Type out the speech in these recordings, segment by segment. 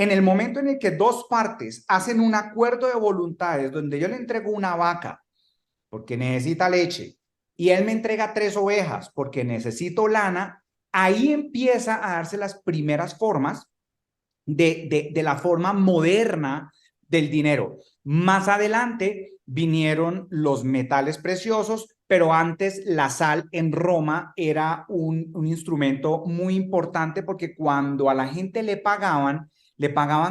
En el momento en el que dos partes hacen un acuerdo de voluntades donde yo le entrego una vaca porque necesita leche y él me entrega 3 ovejas porque necesito lana, ahí empieza a darse las primeras formas de la forma moderna del dinero. Más adelante vinieron los metales preciosos, pero antes la sal en Roma era un instrumento muy importante porque cuando a la gente le pagaban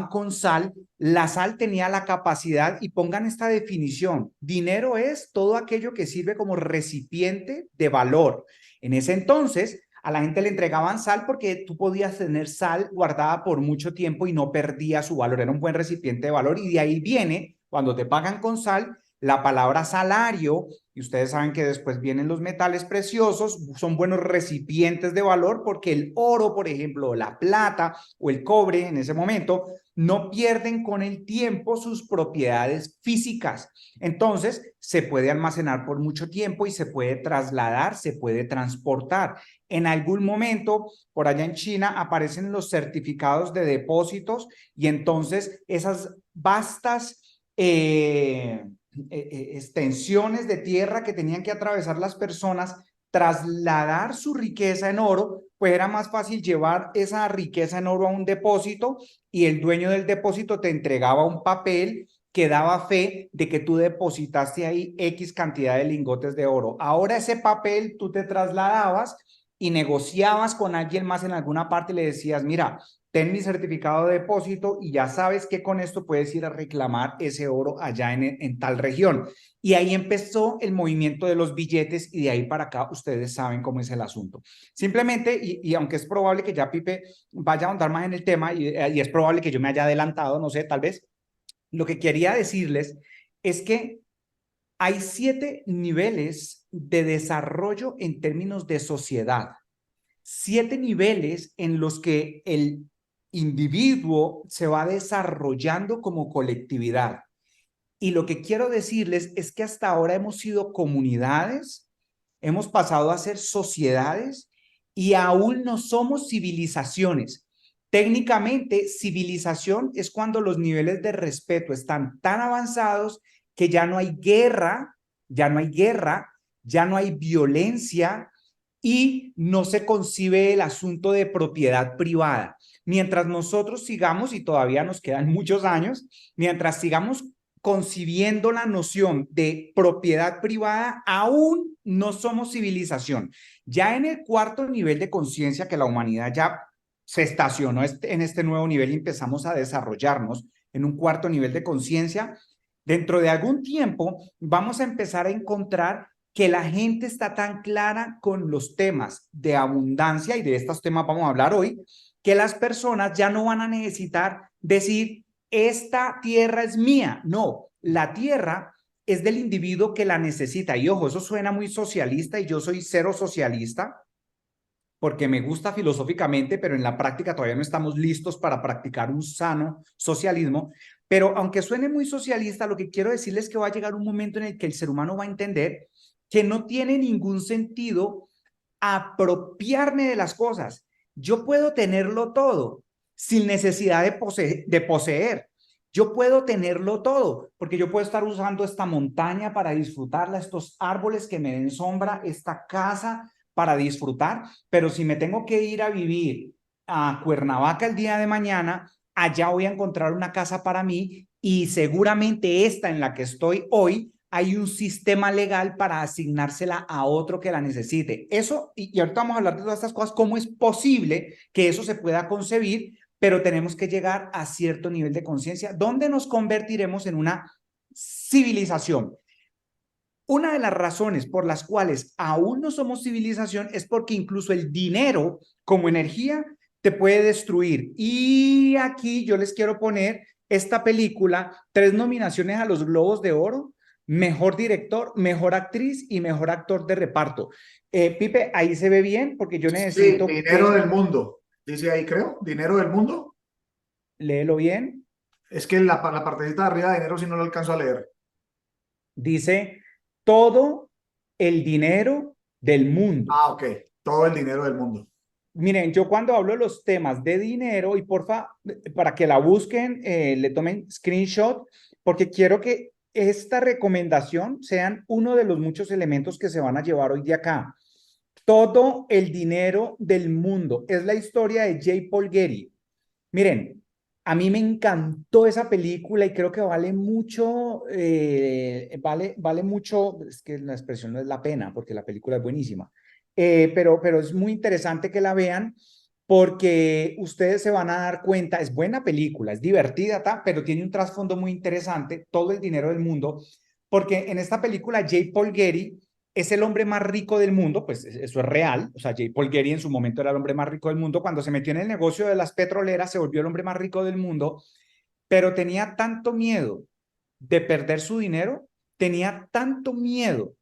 con sal, la sal tenía la capacidad, y pongan esta definición, dinero es todo aquello que sirve como recipiente de valor. En ese entonces, a la gente le entregaban sal porque tú podías tener sal guardada por mucho tiempo y no perdía su valor, era un buen recipiente de valor, y de ahí viene, cuando te pagan con sal, la palabra salario, y ustedes saben que después vienen los metales preciosos, son buenos recipientes de valor porque el oro, por ejemplo, la plata o el cobre en ese momento, no pierden con el tiempo sus propiedades físicas. Entonces, se puede almacenar por mucho tiempo y se puede trasladar, se puede transportar. En algún momento, por allá en China, aparecen los certificados de depósitos y entonces esas vastas extensiones de tierra que tenían que atravesar las personas, trasladar su riqueza en oro, pues era más fácil llevar esa riqueza en oro a un depósito y el dueño del depósito te entregaba un papel que daba fe de que tú depositaste ahí X cantidad de lingotes de oro. Ahora ese papel tú te trasladabas y negociabas con alguien más en alguna parte y le decías, mira, ten mi certificado de depósito y ya sabes que con esto puedes ir a reclamar ese oro allá en tal región. Y ahí empezó el movimiento de los billetes y de ahí para acá ustedes saben cómo es el asunto. Simplemente, y aunque es probable que ya Pipe vaya a ahondar más en el tema y es probable que yo me haya adelantado, no sé, tal vez, lo que quería decirles es que hay 7 niveles de desarrollo en términos de sociedad. 7 niveles en los que el individuo se va desarrollando como colectividad. Y lo que quiero decirles es que hasta ahora hemos sido comunidades, hemos pasado a ser sociedades y aún no somos civilizaciones. Técnicamente, civilización es cuando los niveles de respeto están tan avanzados que ya no hay guerra, ya no hay guerra, ya no hay violencia y no se concibe el asunto de propiedad privada. Mientras nosotros sigamos, y todavía nos quedan muchos años, mientras sigamos concibiendo la noción de propiedad privada, aún no somos civilización. Ya en el cuarto nivel de conciencia que la humanidad ya se estacionó en este nuevo nivel y empezamos a desarrollarnos en un cuarto nivel de conciencia, dentro de algún tiempo vamos a empezar a encontrar que la gente está tan clara con los temas de abundancia, y de estos temas vamos a hablar hoy, que las personas ya no van a necesitar decir, esta tierra es mía. No, la tierra es del individuo que la necesita. Y ojo, eso suena muy socialista y yo soy cero socialista porque me gusta filosóficamente, pero en la práctica todavía no estamos listos para practicar un sano socialismo. Pero aunque suene muy socialista, lo que quiero decirles es que va a llegar un momento en el que el ser humano va a entender que no tiene ningún sentido apropiarme de las cosas. Yo puedo tenerlo todo sin necesidad de poseer. Yo puedo tenerlo todo, porque yo puedo estar usando esta montaña para disfrutarla, estos árboles que me den sombra, esta casa para disfrutar, pero si me tengo que ir a vivir a Cuernavaca el día de mañana, allá voy a encontrar una casa para mí y seguramente esta en la que estoy hoy hay un sistema legal para asignársela a otro que la necesite. Eso, y ahorita vamos a hablar de todas estas cosas, cómo es posible que eso se pueda concebir, pero tenemos que llegar a cierto nivel de conciencia donde nos convertiremos en una civilización. Una de las razones por las cuales aún no somos civilización es porque incluso el dinero como energía te puede destruir. Y aquí yo les quiero poner esta película, 3 nominaciones a los Globos de Oro: mejor director, mejor actriz y mejor actor de reparto. Pipe, ahí se ve bien porque yo Sí, necesito dinero que del mundo. Dice ahí, creo, dinero del mundo. léelo bien. Es que la partecita de arriba de dinero si no lo alcanzo a leer. Dice todo el dinero del mundo. Ah, ok. Todo el dinero del mundo. Miren, yo cuando hablo de los temas de dinero, y porfa, para que la busquen, le tomen screenshot, porque quiero que esta recomendación sean uno de los muchos elementos que se van a llevar hoy de acá. Todo el dinero del mundo. Es la historia de J. Paul Getty. Miren, a mí me encantó esa película y creo que vale mucho, vale mucho, es que la expresión no es la pena, porque la película es buenísima, pero es muy interesante que la vean porque ustedes se van a dar cuenta, es buena película, es divertida, pero tiene un trasfondo muy interesante, todo el dinero del mundo, porque en esta película J. Paul Getty es el hombre más rico del mundo, pues eso es real, o sea, J. Paul Getty en su momento era el hombre más rico del mundo, cuando se metió en el negocio de las petroleras se volvió el hombre más rico del mundo, pero tenía tanto miedo de perder su dinero, tenía tanto miedo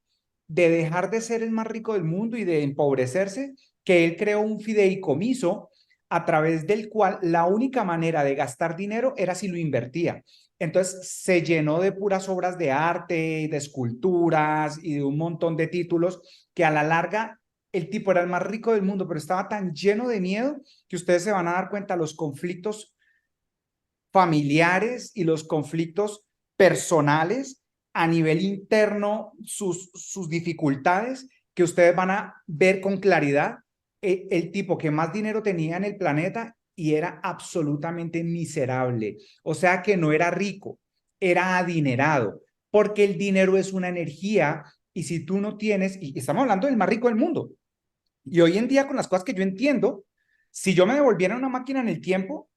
de dejar de ser el más rico del mundo y de empobrecerse, que él creó un fideicomiso a través del cual la única manera de gastar dinero era si lo invertía. Entonces se llenó de puras obras de arte, de esculturas y de un montón de títulos que a la larga el tipo era el más rico del mundo, pero estaba tan lleno de miedo que ustedes se van a dar cuenta los conflictos familiares y los conflictos personales a nivel interno, sus dificultades, que ustedes van a ver con claridad el tipo que más dinero tenía en el planeta y era absolutamente miserable. O sea que no era rico, era adinerado, porque el dinero es una energía y si tú no tienes, y estamos hablando del más rico del mundo, y hoy en día con las cosas que yo entiendo, si yo me devolviera una máquina en el tiempo,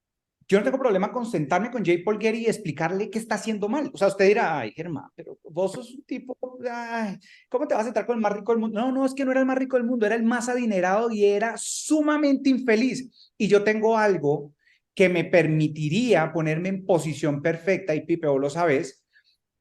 yo no tengo problema con sentarme con J. Paul Getty y explicarle qué está haciendo mal. O sea, usted dirá, ay, Germán, pero vos sos un tipo, ay, ¿cómo te vas a sentar con el más rico del mundo? No, no, es que no era el más rico del mundo, era el más adinerado y era sumamente infeliz. Y yo tengo algo que me permitiría ponerme en posición perfecta, y Pipe, vos lo sabes,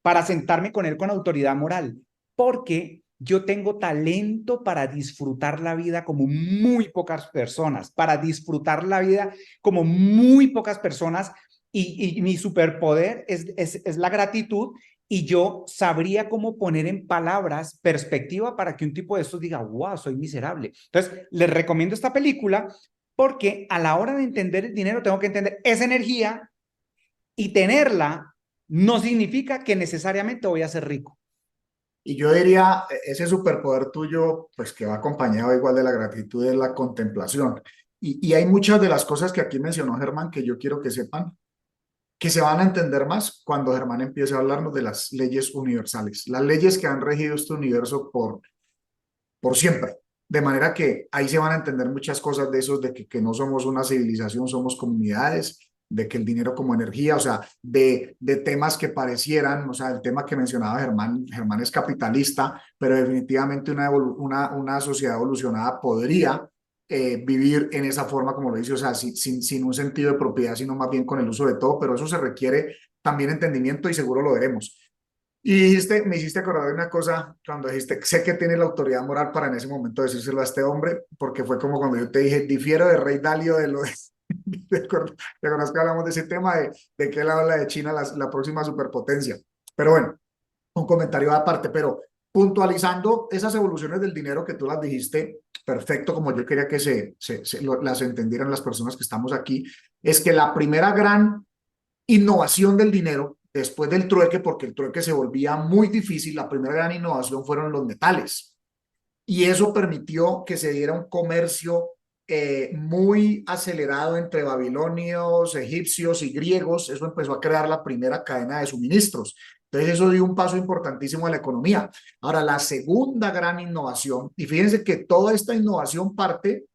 para sentarme con él con autoridad moral, porque yo tengo talento para disfrutar la vida como muy pocas personas, para disfrutar la vida como muy pocas personas y mi superpoder es la gratitud y yo sabría cómo poner en palabras perspectiva para que un tipo de estos diga, wow, soy miserable. Entonces, les recomiendo esta película porque a la hora de entender el dinero tengo que entender esa energía y tenerla no significa que necesariamente voy a ser rico. Y yo diría, ese superpoder tuyo, pues que va acompañado igual de la gratitud, es la contemplación. Y hay muchas de las cosas que aquí mencionó Germán que yo quiero que sepan, que se van a entender más cuando Germán empiece a hablarnos de las leyes universales, las leyes que han regido este universo por siempre. De manera que ahí se van a entender muchas cosas de esos, de que no somos una civilización, somos comunidades, de que el dinero como energía, o sea, de temas que parecieran, o sea, el tema que mencionaba Germán, Germán es capitalista, pero definitivamente una sociedad evolucionada podría vivir en esa forma, como lo dice, o sea, sin un sentido de propiedad, sino más bien con el uso de todo, pero eso se requiere también entendimiento y seguro lo veremos. Y dijiste, me hiciste acordar de una cosa cuando dijiste, sé que tiene la autoridad moral para en ese momento decírselo a este hombre, porque fue como cuando yo te dije, difiero de Rey Dalio de lo de... ¿Te acuerdas que hablamos de ese tema de que él habla de China, la próxima superpotencia? Pero bueno, un comentario aparte, pero puntualizando esas evoluciones del dinero que tú las dijiste, perfecto, como yo quería que las entendieran las personas que estamos aquí, es que la primera gran innovación del dinero después del trueque, porque el trueque se volvía muy difícil, la primera gran innovación fueron los metales. Y eso permitió que se diera un comercio muy acelerado entre babilonios, egipcios y griegos. Eso empezó a crear la primera cadena de suministros. Entonces eso dio un paso importantísimo a la economía. Ahora, la segunda gran innovación, y fíjense que toda esta innovación parte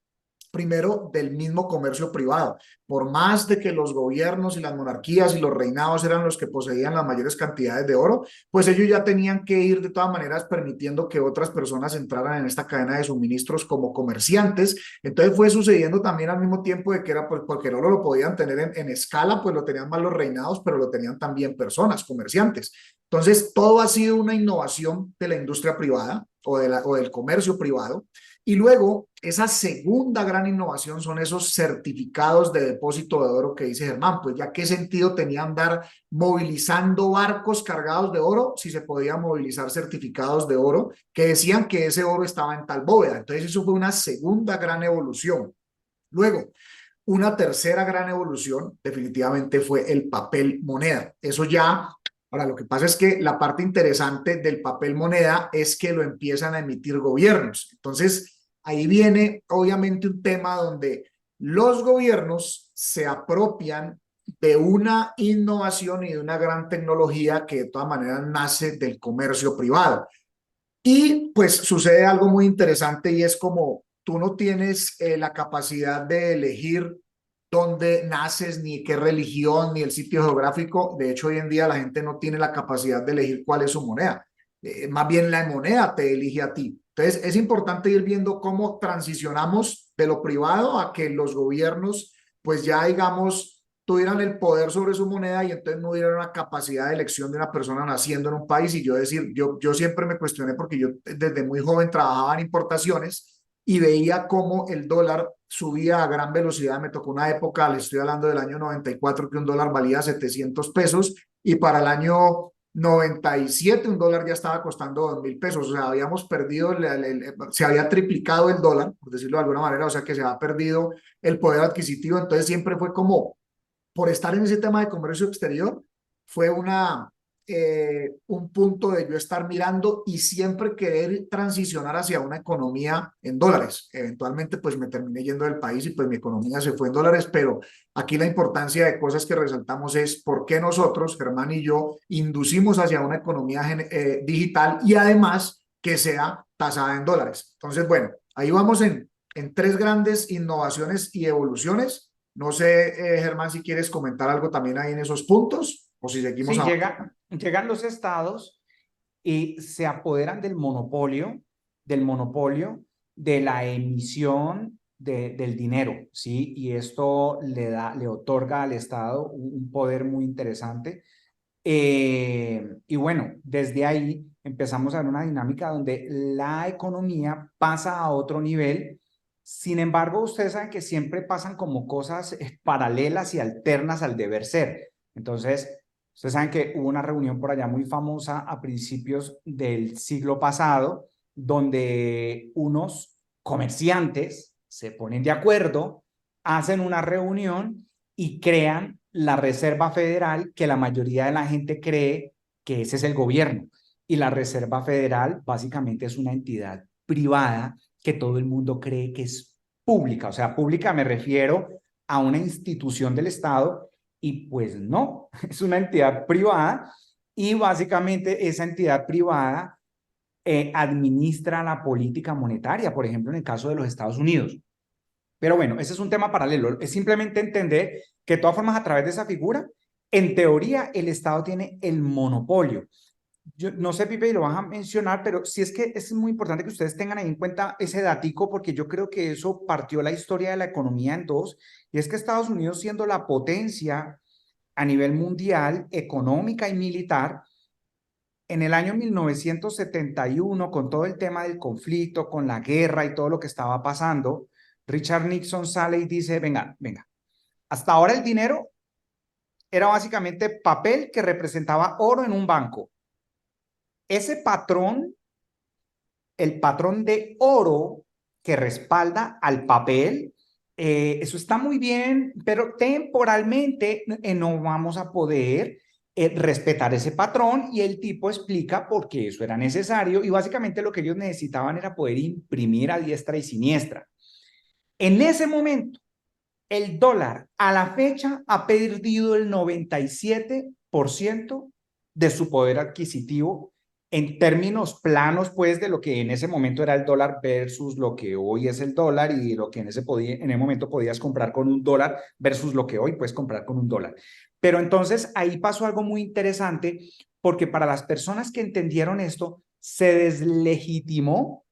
primero del mismo comercio privado. Por más de que los gobiernos y las monarquías y los reinados eran los que poseían las mayores cantidades de oro, pues ellos ya tenían que ir de todas maneras permitiendo que otras personas entraran en esta cadena de suministros como comerciantes. Entonces fue sucediendo también al mismo tiempo de que era pues, porque el oro lo podían tener en escala, pues lo tenían más los reinados, pero lo tenían también personas, comerciantes. Entonces todo ha sido una innovación de la industria privada o del comercio privado. Y luego, esa segunda gran innovación son esos certificados de depósito de oro que dice Germán, pues ya qué sentido tenía andar movilizando barcos cargados de oro si se podía movilizar certificados de oro que decían que ese oro estaba en tal bóveda. Entonces eso fue una segunda gran evolución. Luego, una tercera gran evolución definitivamente fue el papel moneda. Eso ya, ahora lo que pasa es que la parte interesante del papel moneda es que lo empiezan a emitir gobiernos. Entonces, ahí viene obviamente un tema donde los gobiernos se apropian de una innovación y de una gran tecnología que de todas maneras nace del comercio privado. Y pues sucede algo muy interesante y es como tú no tienes la capacidad de elegir dónde naces, ni qué religión, ni el sitio geográfico. De hecho, hoy en día la gente no tiene la capacidad de elegir cuál es su moneda. Más bien la moneda te elige a ti. Entonces, es importante ir viendo cómo transicionamos de lo privado a que los gobiernos, pues ya digamos, tuvieran el poder sobre su moneda y entonces no hubiera una capacidad de elección de una persona naciendo en un país. Y yo decir, yo siempre me cuestioné porque yo desde muy joven trabajaba en importaciones y veía cómo el dólar subía a gran velocidad. Me tocó una época, le estoy hablando del año 94, que un dólar valía 700 pesos y para el año 97 un dólar ya estaba costando 2.000 pesos. O sea, habíamos perdido, se había triplicado el dólar, por decirlo de alguna manera, o sea que se ha perdido el poder adquisitivo. Entonces siempre fue como por estar en ese tema de comercio exterior, fue un punto de yo estar mirando y siempre querer transicionar hacia una economía en dólares. Eventualmente, pues me terminé yendo del país y pues mi economía se fue en dólares, pero aquí la importancia de cosas que resaltamos es por qué nosotros, Germán y yo, inducimos hacia una economía digital y además que sea tasada en dólares. Entonces, bueno, ahí vamos en tres grandes innovaciones y evoluciones. No sé, Germán, si quieres comentar algo también ahí en esos puntos o si seguimos Sí, avanzando. llegan los estados y se apoderan del monopolio de la emisión del dinero, ¿sí? Y esto le otorga al Estado un poder muy interesante. Y bueno, desde ahí empezamos a ver una dinámica donde la economía pasa a otro nivel. Sin embargo, ustedes saben que siempre pasan como cosas paralelas y alternas al deber ser. Entonces, ustedes saben que hubo una reunión por allá muy famosa a principios del siglo pasado, donde unos comerciantes se ponen de acuerdo, hacen una reunión y crean la Reserva Federal, que la mayoría de la gente cree que ese es el gobierno. Y la Reserva Federal básicamente es una entidad privada que todo el mundo cree que es pública. O sea, pública me refiero a una institución del Estado y pues no, es una entidad privada y básicamente esa entidad privada administra la política monetaria, por ejemplo, en el caso de los Estados Unidos. Pero bueno, ese es un tema paralelo. Es simplemente entender que de todas formas a través de esa figura, en teoría el Estado tiene el monopolio. Yo no sé, Pipe, y lo vas a mencionar, pero sí es que es muy importante que ustedes tengan ahí en cuenta ese datico, porque yo creo que eso partió la historia de la economía en dos, y es que Estados Unidos, siendo la potencia a nivel mundial, económica y militar, en el año 1971, con todo el tema del conflicto, con la guerra y todo lo que estaba pasando, Richard Nixon sale y dice, venga, venga, hasta ahora el dinero era básicamente papel que representaba oro en un banco. Ese patrón, el patrón de oro que respalda al papel, eso está muy bien, pero temporalmente no vamos a poder respetar ese patrón y el tipo explica por qué eso era necesario y básicamente lo que ellos necesitaban era poder imprimir a diestra y siniestra. En ese momento, el dólar a la fecha ha perdido el 97% de su poder adquisitivo en términos planos, pues, de lo que en ese momento era el dólar versus lo que hoy es el dólar y lo que en ese momento podías comprar con un dólar versus lo que hoy puedes comprar con un dólar. Pero entonces ahí pasó algo muy interesante porque para las personas que entendieron esto, se deslegitimó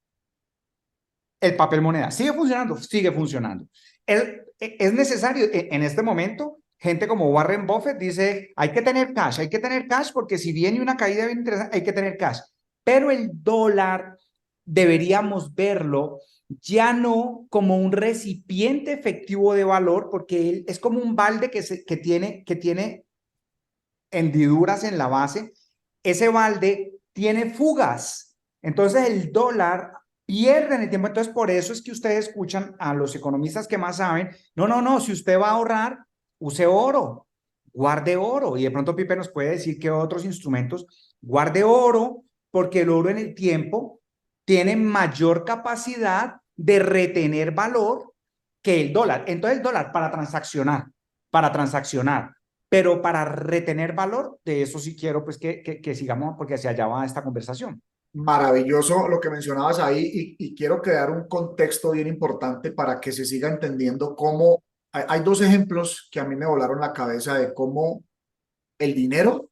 el papel moneda. Sigue funcionando, sigue funcionando. Es necesario en este momento. Gente como Warren Buffett dice, hay que tener cash porque si viene una caída bien interesante, hay que tener cash. Pero el dólar deberíamos verlo ya no como un recipiente efectivo de valor, porque él es como un balde que tiene hendiduras en la base. Ese balde tiene fugas. Entonces el dólar pierden el tiempo. Entonces, por eso es que ustedes escuchan a los economistas que más saben, no, no, no, si usted va a ahorrar, use oro, guarde oro. Y de pronto Pipe nos puede decir que otros instrumentos, guarde oro, porque el oro en el tiempo tiene mayor capacidad de retener valor que el dólar. Entonces, el dólar para transaccionar, pero para retener valor, de eso sí quiero pues que sigamos, porque hacia allá va esta conversación. Maravilloso lo que mencionabas ahí y quiero crear un contexto bien importante para que se siga entendiendo cómo hay dos ejemplos que a mí me volaron la cabeza de cómo el dinero,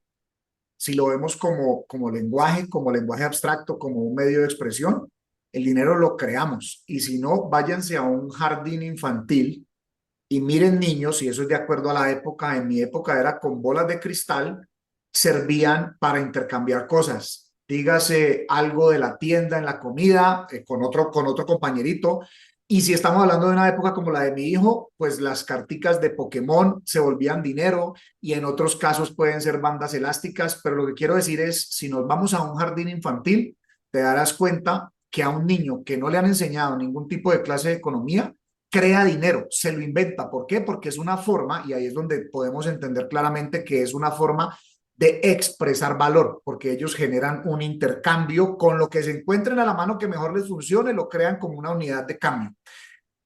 si lo vemos como lenguaje abstracto, como un medio de expresión, el dinero lo creamos y si no, váyanse a un jardín infantil y miren niños, y eso es de acuerdo a la época, en mi época era con bolas de cristal, servían para intercambiar cosas. Dígase algo de la tienda en la comida con otro compañerito. Y si estamos hablando de una época como la de mi hijo, pues las carticas de Pokémon se volvían dinero y en otros casos pueden ser bandas elásticas. Pero lo que quiero decir es, si nos vamos a un jardín infantil, te darás cuenta que a un niño que no le han enseñado ningún tipo de clase de economía, crea dinero, se lo inventa. ¿Por qué? Porque es una forma, y ahí es donde podemos entender claramente que es una forma de expresar valor, porque ellos generan un intercambio con lo que se encuentren a la mano que mejor les funcione, lo crean como una unidad de cambio.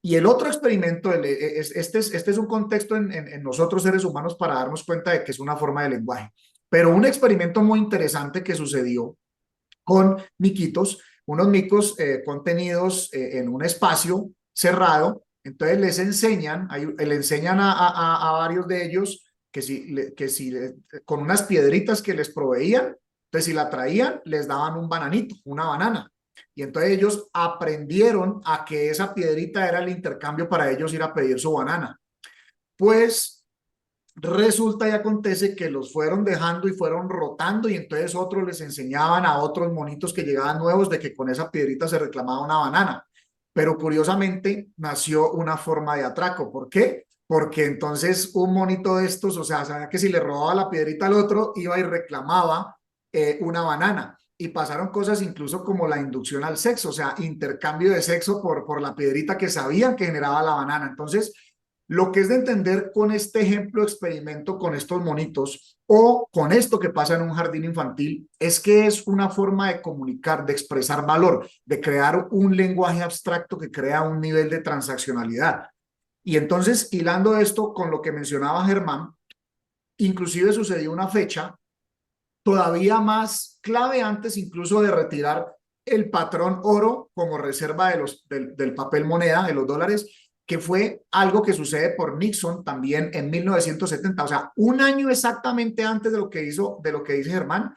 Y el otro experimento, este es un contexto en nosotros seres humanos para darnos cuenta de que es una forma de lenguaje, pero un experimento muy interesante que sucedió con miquitos, unos micos contenidos en un espacio cerrado. Entonces le enseñan a varios de ellos con unas piedritas que les proveían, entonces si la traían, les daban un bananito, una banana. Y entonces ellos aprendieron a que esa piedrita era el intercambio para ellos ir a pedir su banana. Pues resulta y acontece que los fueron dejando y fueron rotando y entonces otros les enseñaban a otros monitos que llegaban nuevos de que con esa piedrita se reclamaba una banana. Pero curiosamente nació una forma de atraco. ¿Por qué? Porque entonces un monito de estos, o sea, sabía que si le robaba la piedrita al otro, iba y reclamaba una banana. Y pasaron cosas incluso como la inducción al sexo, o sea, intercambio de sexo por la piedrita que sabían que generaba la banana. Entonces, lo que es de entender con este ejemplo experimento con estos monitos o con esto que pasa en un jardín infantil es que es una forma de comunicar, de expresar valor, de crear un lenguaje abstracto que crea un nivel de transaccionalidad. Y entonces, hilando esto con lo que mencionaba Germán, inclusive sucedió una fecha todavía más clave antes incluso de retirar el patrón oro como reserva del papel moneda, de los dólares, que fue algo que sucede por Nixon también en 1970, o sea, un año exactamente antes de lo que dice Germán,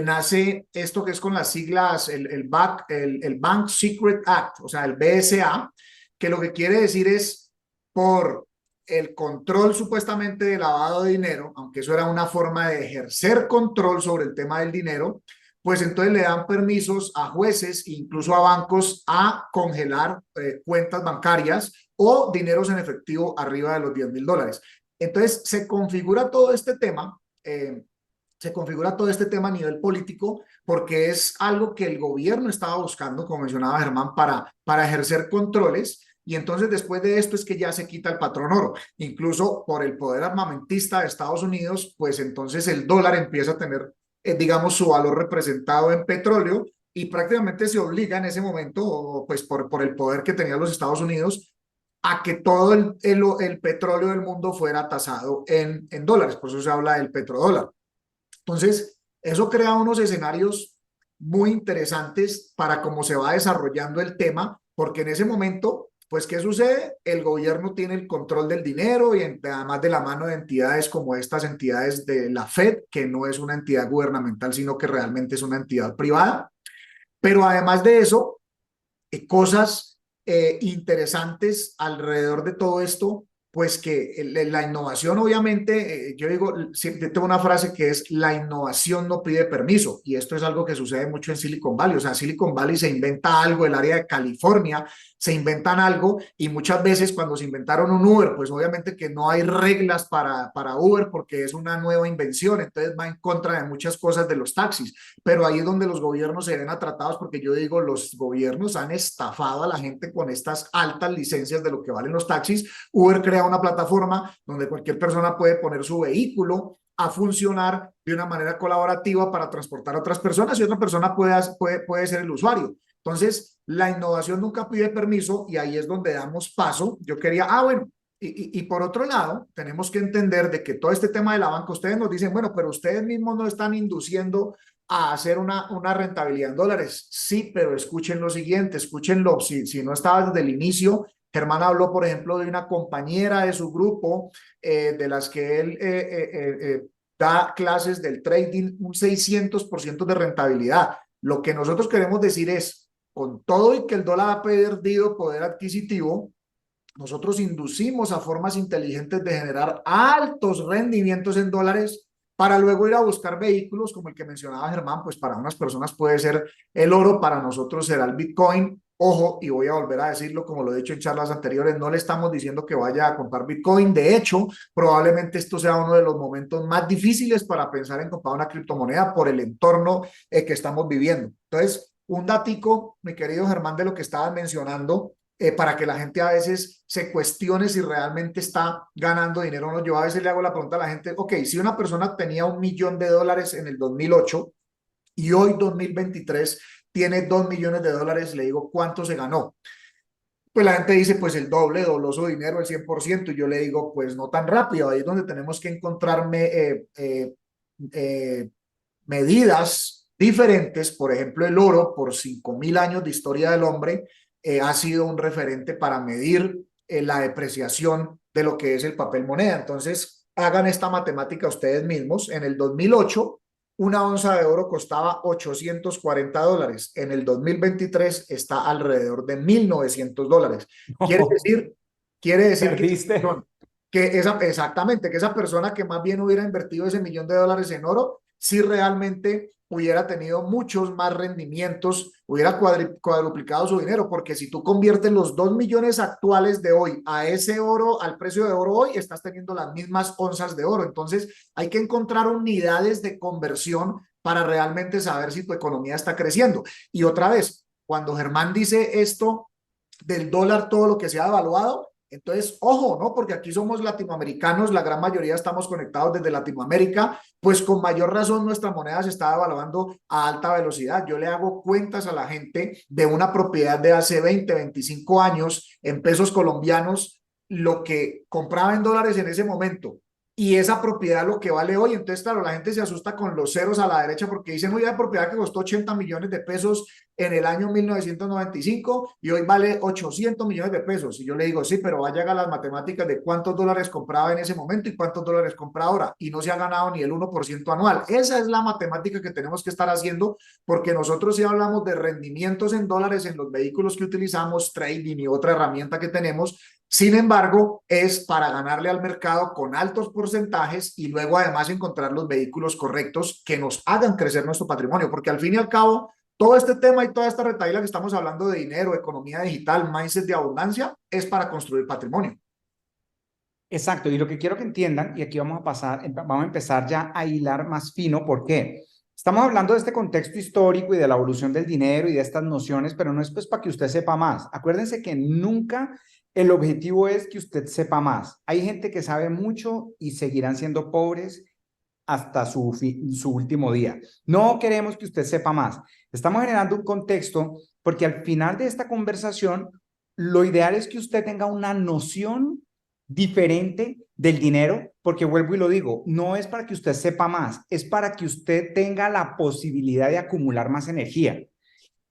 nace esto que es con las siglas, el Bank Secret Act, o sea, el BSA, que lo que quiere decir es por el control supuestamente de lavado de dinero, aunque eso era una forma de ejercer control sobre el tema del dinero, pues entonces le dan permisos a jueces e incluso a bancos a congelar cuentas bancarias o dineros en efectivo arriba de los $10,000. Entonces se configura todo este tema a nivel político porque es algo que el gobierno estaba buscando, como mencionaba Germán, para ejercer controles. Y entonces después de esto es que ya se quita el patrón oro. Incluso por el poder armamentista de Estados Unidos, pues entonces el dólar empieza a tener, digamos, su valor representado en petróleo y prácticamente se obliga en ese momento, pues por el poder que tenían los Estados Unidos, a que todo el petróleo del mundo fuera tasado en dólares. Por eso se habla del petrodólar. Entonces, eso crea unos escenarios muy interesantes para cómo se va desarrollando el tema, porque en ese momento, pues, ¿qué sucede? El gobierno tiene el control del dinero y además de la mano de entidades como estas entidades de la Fed, que no es una entidad gubernamental, sino que realmente es una entidad privada. Pero además de eso, cosas interesantes alrededor de todo esto pues que la innovación obviamente, yo digo, siempre tengo una frase que es, la innovación no pide permiso, y esto es algo que sucede mucho en Silicon Valley. O sea, Silicon Valley se inventa algo, el área de California se inventan algo, y muchas veces cuando se inventaron un Uber, pues obviamente que no hay reglas para Uber porque es una nueva invención, entonces va en contra de muchas cosas de los taxis, pero ahí es donde los gobiernos se ven atratados, porque yo digo, los gobiernos han estafado a la gente con estas altas licencias de lo que valen los taxis. Uber crea una plataforma donde cualquier persona puede poner su vehículo a funcionar de una manera colaborativa para transportar a otras personas, y otra persona puede ser el usuario. Entonces, la innovación nunca pide permiso, y ahí es donde damos paso. Yo quería, bueno, y por otro lado, tenemos que entender de que todo este tema de la banca, ustedes nos dicen, bueno, pero ustedes mismos no están induciendo a hacer una rentabilidad en dólares. Sí, pero escuchen lo siguiente, escúchenlo, si no estaba desde el inicio. Germán habló, por ejemplo, de una compañera de su grupo, de las que él da clases del trading, un 600% de rentabilidad. Lo que nosotros queremos decir es, con todo y que el dólar ha perdido poder adquisitivo, nosotros inducimos a formas inteligentes de generar altos rendimientos en dólares para luego ir a buscar vehículos como el que mencionaba Germán. Pues para unas personas puede ser el oro, para nosotros será el Bitcoin. Ojo, y voy a volver a decirlo como lo he dicho en charlas anteriores, no le estamos diciendo que vaya a comprar Bitcoin. De hecho, probablemente esto sea uno de los momentos más difíciles para pensar en comprar una criptomoneda por el entorno que estamos viviendo. Entonces, un datico, mi querido Germán, de lo que estabas mencionando, para que la gente a veces se cuestione si realmente está ganando dinero o no. Yo a veces le hago la pregunta a la gente, ok, si una persona tenía $1.000.000 en el 2008 y hoy 2023 tiene $2.000.000, le digo, ¿cuánto se ganó? Pues la gente dice, pues el doble, dobló su dinero, el 100%, y yo le digo, pues no tan rápido. Ahí es donde tenemos que encontrarme eh, medidas diferentes. Por ejemplo, el oro, por 5.000 años de historia del hombre, ha sido un referente para medir la depreciación de lo que es el papel moneda. Entonces, hagan esta matemática ustedes mismos. En el 2008, una onza de oro costaba $840. En el 2023 está alrededor de $1.900. Quiere No, decir, quiere decir perdiste. exactamente, que esa persona que más bien hubiera invertido ese $1.000.000 en oro, si realmente hubiera tenido muchos más rendimientos, hubiera cuadruplicado su dinero, porque si tú conviertes los 2 millones actuales de hoy a ese oro, al precio de oro hoy, estás teniendo las mismas onzas de oro. Entonces, hay que encontrar unidades de conversión para realmente saber si tu economía está creciendo. Y otra vez, cuando Germán dice esto del dólar, todo lo que se ha devaluado, entonces, ojo, ¿no? Porque aquí somos latinoamericanos, la gran mayoría estamos conectados desde Latinoamérica, pues con mayor razón nuestra moneda se está devaluando a alta velocidad. Yo le hago cuentas a la gente de una propiedad de hace 20, 25 años en pesos colombianos, lo que compraba en dólares en ese momento, y esa propiedad lo que vale hoy. Entonces, claro, la gente se asusta con los ceros a la derecha porque dicen, oye, la propiedad que costó 80 millones de pesos en el año 1995 y hoy vale 800 millones de pesos. Y yo le digo, sí, pero vaya a las matemáticas de cuántos dólares compraba en ese momento y cuántos dólares compra ahora, y no se ha ganado ni el 1% anual. Esa es la matemática que tenemos que estar haciendo, porque nosotros sí hablamos de rendimientos en dólares en los vehículos que utilizamos, trading y otra herramienta que tenemos. Sin embargo, es para ganarle al mercado con altos porcentajes y luego además encontrar los vehículos correctos que nos hagan crecer nuestro patrimonio, porque al fin y al cabo, todo este tema y toda esta retaíla que estamos hablando de dinero, economía digital, mindset de abundancia, es para construir patrimonio. Exacto, y lo que quiero que entiendan, y aquí vamos a pasar, vamos a empezar ya a hilar más fino. ¿Por qué? Estamos hablando de este contexto histórico y de la evolución del dinero y de estas nociones, pero no es pues para que usted sepa más. Acuérdense que nunca el objetivo es que usted sepa más. Hay gente que sabe mucho y seguirán siendo pobres hasta su último día. No queremos que usted sepa más. Estamos generando un contexto porque al final de esta conversación, lo ideal es que usted tenga una noción diferente del dinero, porque vuelvo y lo digo, no es para que usted sepa más, es para que usted tenga la posibilidad de acumular más energía.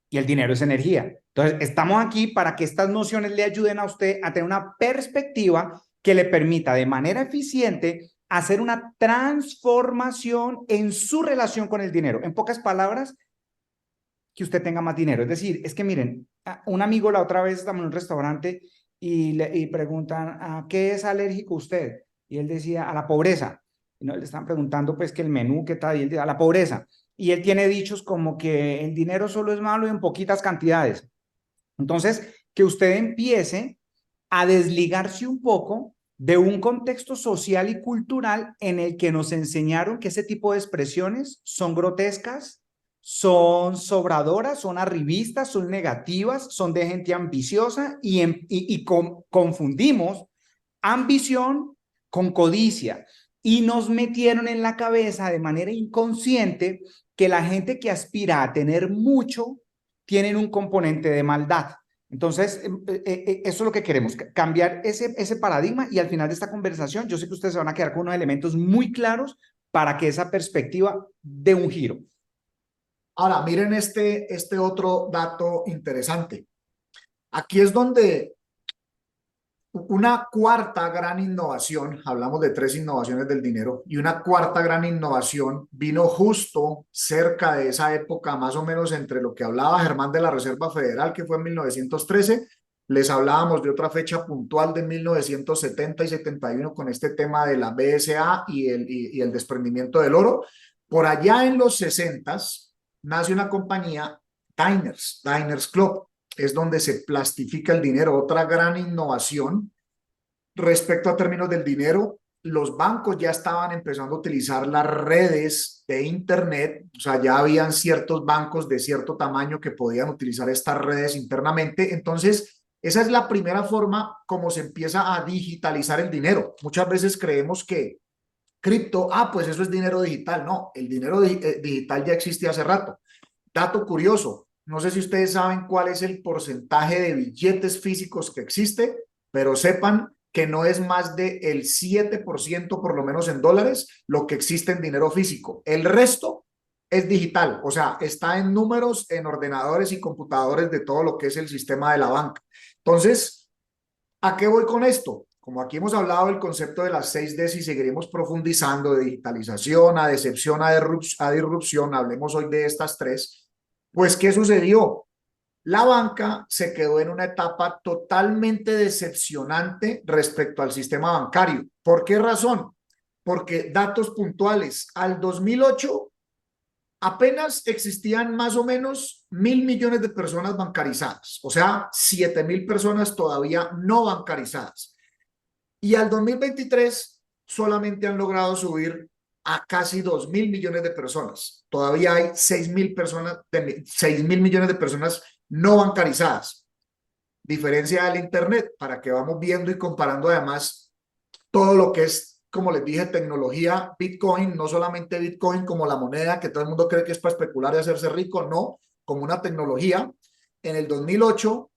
Y el dinero es energía. Entonces, estamos aquí para que estas nociones le ayuden a usted a tener una perspectiva que le permita de manera eficiente hacer una transformación en su relación con el dinero. En pocas palabras, que usted tenga más dinero. Es decir, es que miren, un amigo la otra vez estamos en un restaurante y preguntan, ¿a qué es alérgico usted? Y él decía, a la pobreza. Y no, le están preguntando pues que el menú, qué tal, y él dice, a la pobreza. Y él tiene dichos como que el dinero solo es malo y en poquitas cantidades. Entonces, que usted empiece a desligarse un poco de un contexto social y cultural en el que nos enseñaron que ese tipo de expresiones son grotescas, son sobradoras, son arribistas, son negativas, son de gente ambiciosa y confundimos ambición con codicia y nos metieron en la cabeza de manera inconsciente que la gente que aspira a tener mucho tienen un componente de maldad. Entonces, eso es lo que queremos, cambiar ese paradigma y al final de esta conversación, yo sé que ustedes se van a quedar con unos elementos muy claros para que esa perspectiva dé un giro. Ahora, miren este otro dato interesante. Aquí es donde una cuarta gran innovación, hablamos de tres innovaciones del dinero, y una cuarta gran innovación vino justo cerca de esa época, más o menos entre lo que hablaba Germán de la Reserva Federal, que fue en 1913, les hablábamos de otra fecha puntual de 1970 y 71 con este tema de la BSA y el desprendimiento del oro. Por allá en los 60 nace una compañía, Diners Club, es donde se plastifica el dinero. Otra gran innovación respecto a términos del dinero, los bancos ya estaban empezando a utilizar las redes de Internet, o sea, ya habían ciertos bancos de cierto tamaño que podían utilizar estas redes internamente. Entonces, esa es la primera forma como se empieza a digitalizar el dinero. Muchas veces creemos que cripto, pues eso es dinero digital. No, el dinero digital ya existe hace rato. Dato curioso, no sé si ustedes saben cuál es el porcentaje de billetes físicos que existe, pero sepan que no es más del 7%, por lo menos en dólares, lo que existe en dinero físico. El resto es digital, o sea, está en números, en ordenadores y computadores de todo lo que es el sistema de la banca. Entonces, ¿a qué voy con esto? Como aquí hemos hablado del concepto de las 6Ds y seguiremos profundizando de digitalización, a decepción, a disrupción, hablemos hoy de estas tres. Pues, ¿qué sucedió? La banca se quedó en una etapa totalmente decepcionante respecto al sistema bancario. ¿Por qué razón? Porque datos puntuales, al 2008 apenas existían más o menos 1.000 millones de personas bancarizadas, o sea, 7.000 personas todavía no bancarizadas. Y al 2023 solamente han logrado subir a casi 2.000 millones de personas. Todavía hay 6.000 millones de personas no bancarizadas. Diferencia del Internet, para que vamos viendo y comparando además todo lo que es, como les dije, tecnología, Bitcoin, no solamente Bitcoin como la moneda que todo el mundo cree que es para especular y hacerse rico, no, como una tecnología. En el 2008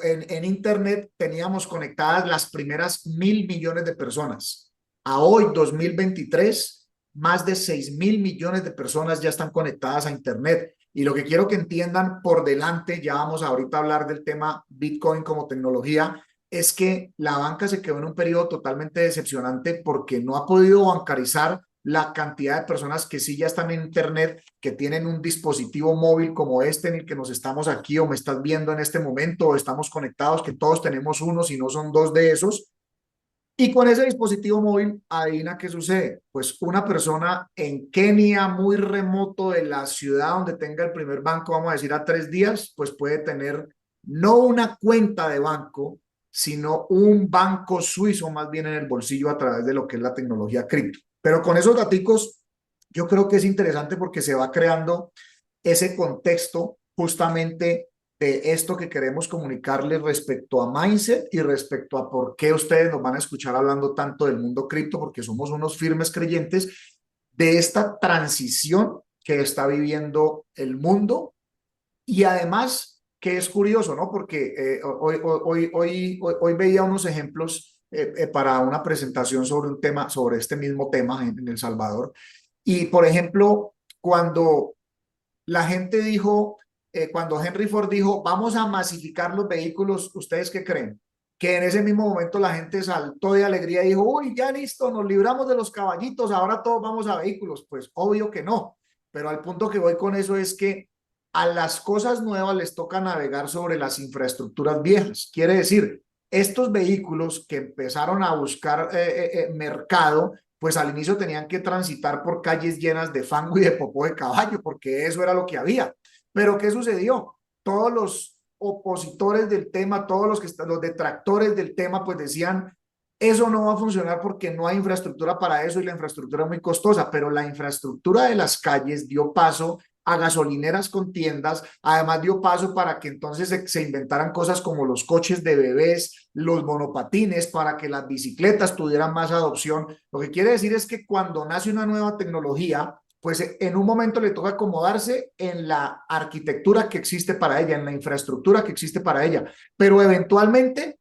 en Internet teníamos conectadas las primeras 1.000 millones de personas. A hoy, 2023, más de 6.000 millones de personas ya están conectadas a Internet. Y lo que quiero que entiendan por delante, ya vamos ahorita a hablar del tema Bitcoin como tecnología, es que la banca se quedó en un periodo totalmente decepcionante porque no ha podido bancarizar la cantidad de personas que sí ya están en Internet, que tienen un dispositivo móvil como este en el que nos estamos aquí o me estás viendo en este momento o estamos conectados, que todos tenemos uno, si no son dos de esos. Y con ese dispositivo móvil, adivina qué sucede. Pues una persona en Kenia, muy remoto de la ciudad donde tenga el primer banco, vamos a decir a 3 días, pues puede tener no una cuenta de banco, sino un banco suizo más bien en el bolsillo a través de lo que es la tecnología cripto. Pero con esos daticos, yo creo que es interesante porque se va creando ese contexto justamente de esto que queremos comunicarles respecto a mindset y respecto a por qué ustedes nos van a escuchar hablando tanto del mundo cripto, porque somos unos firmes creyentes de esta transición que está viviendo el mundo y además que es curioso, ¿no? Porque hoy veía unos ejemplos para una presentación sobre un tema, sobre este mismo tema en El Salvador. Y por ejemplo, cuando la gente dijo, cuando Henry Ford dijo, vamos a masificar los vehículos, ¿ustedes qué creen? Que en ese mismo momento la gente saltó de alegría y dijo, uy, ya listo, nos libramos de los caballitos, ahora todos vamos a vehículos. Pues obvio que no, pero al punto que voy con eso es que a las cosas nuevas les toca navegar sobre las infraestructuras viejas. Quiere decir, estos vehículos que empezaron a buscar mercado, pues al inicio tenían que transitar por calles llenas de fango y de popó de caballo, porque eso era lo que había. Pero ¿qué sucedió? Todos los opositores del tema, todos los detractores del tema, pues decían, eso no va a funcionar porque no hay infraestructura para eso y la infraestructura es muy costosa, pero la infraestructura de las calles dio paso a gasolineras con tiendas, además dio paso para que entonces se inventaran cosas como los coches de bebés, los monopatines, para que las bicicletas tuvieran más adopción. Lo que quiere decir es que cuando nace una nueva tecnología, pues en un momento le toca acomodarse en la arquitectura que existe para ella, en la infraestructura que existe para ella, pero eventualmente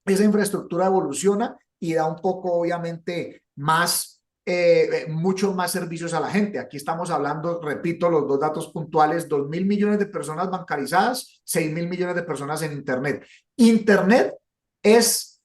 esa infraestructura evoluciona y da un poco, obviamente, más, muchos más servicios a la gente. Aquí estamos hablando, repito, los dos datos puntuales, 2.000 millones de personas bancarizadas, 6.000 millones de personas en Internet. Internet es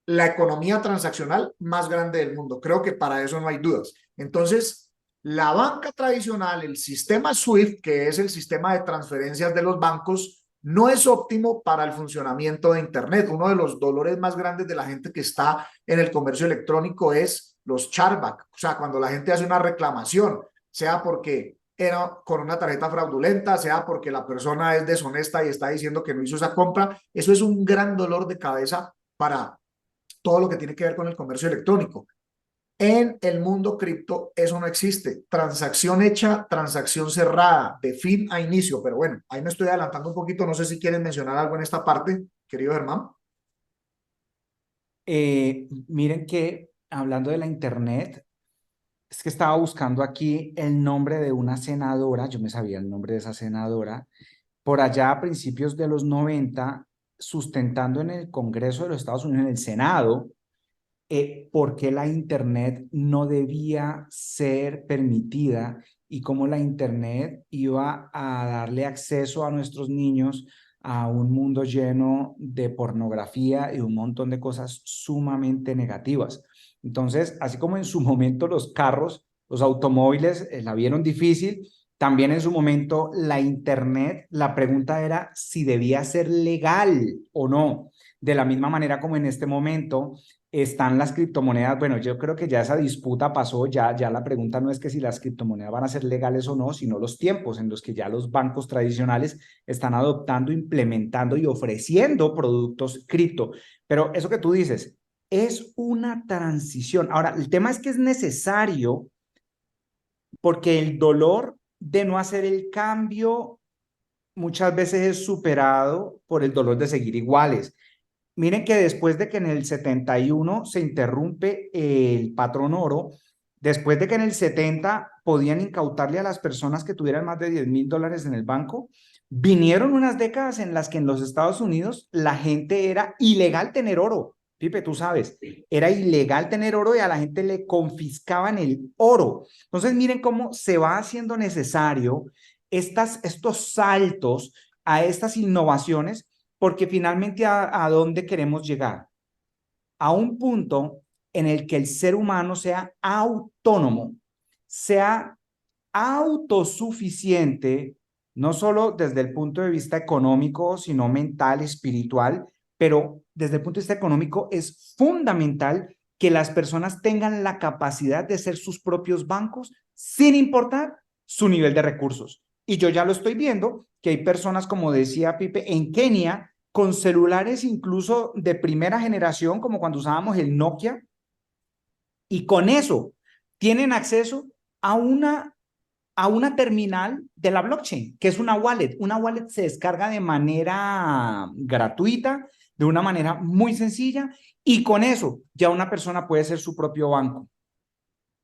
la economía transaccional más grande del mundo. Creo que para eso no hay dudas. Entonces, la banca tradicional, el sistema SWIFT, que es el sistema de transferencias de los bancos, no es óptimo para el funcionamiento de Internet. Uno de los dolores más grandes de la gente que está en el comercio electrónico es los chargeback, o sea, cuando la gente hace una reclamación, sea porque era con una tarjeta fraudulenta, sea porque la persona es deshonesta y está diciendo que no hizo esa compra, eso es un gran dolor de cabeza para todo lo que tiene que ver con el comercio electrónico. En el mundo cripto eso no existe. Transacción hecha, transacción cerrada, de fin a inicio. Pero bueno, ahí me estoy adelantando un poquito. No sé si quieren mencionar algo en esta parte, querido Germán. Miren que hablando de la internet, es que estaba buscando aquí el nombre de una senadora, yo me sabía el nombre de esa senadora, por allá a principios de los 90 sustentando en el Congreso de los Estados Unidos, en el Senado, por qué la Internet no debía ser permitida y cómo la Internet iba a darle acceso a nuestros niños a un mundo lleno de pornografía y un montón de cosas sumamente negativas. Entonces, así como en su momento los carros, los automóviles la vieron difícil, también en su momento la Internet, la pregunta era si debía ser legal o no. De la misma manera como en este momento están las criptomonedas. Bueno, yo creo que ya esa disputa pasó, ya la pregunta no es que si las criptomonedas van a ser legales o no, sino los tiempos en los que ya los bancos tradicionales están adoptando, implementando y ofreciendo productos cripto. Pero eso que tú dices es una transición. Ahora, el tema es que es necesario porque el dolor de no hacer el cambio muchas veces es superado por el dolor de seguir iguales. Miren que después de que en el 71 se interrumpe el patrón oro, después de que en el 70 podían incautarle a las personas que tuvieran más de $10,000 en el banco, vinieron unas décadas en las que en los Estados Unidos la gente era ilegal tener oro. Pipe, tú sabes, era ilegal tener oro y a la gente le confiscaban el oro. Entonces, miren cómo se va haciendo necesario estos saltos a estas innovaciones porque finalmente a dónde queremos llegar? A un punto en el que el ser humano sea autónomo, sea autosuficiente, no solo desde el punto de vista económico, sino mental, espiritual, pero desde el punto de vista económico es fundamental que las personas tengan la capacidad de ser sus propios bancos sin importar su nivel de recursos. Y yo ya lo estoy viendo, que hay personas, como decía Pipe, en Kenia, con celulares incluso de primera generación, como cuando usábamos el Nokia, y con eso tienen acceso a una terminal de la blockchain, que es una wallet. Una wallet se descarga de manera gratuita, de una manera muy sencilla, y con eso ya una persona puede ser su propio banco.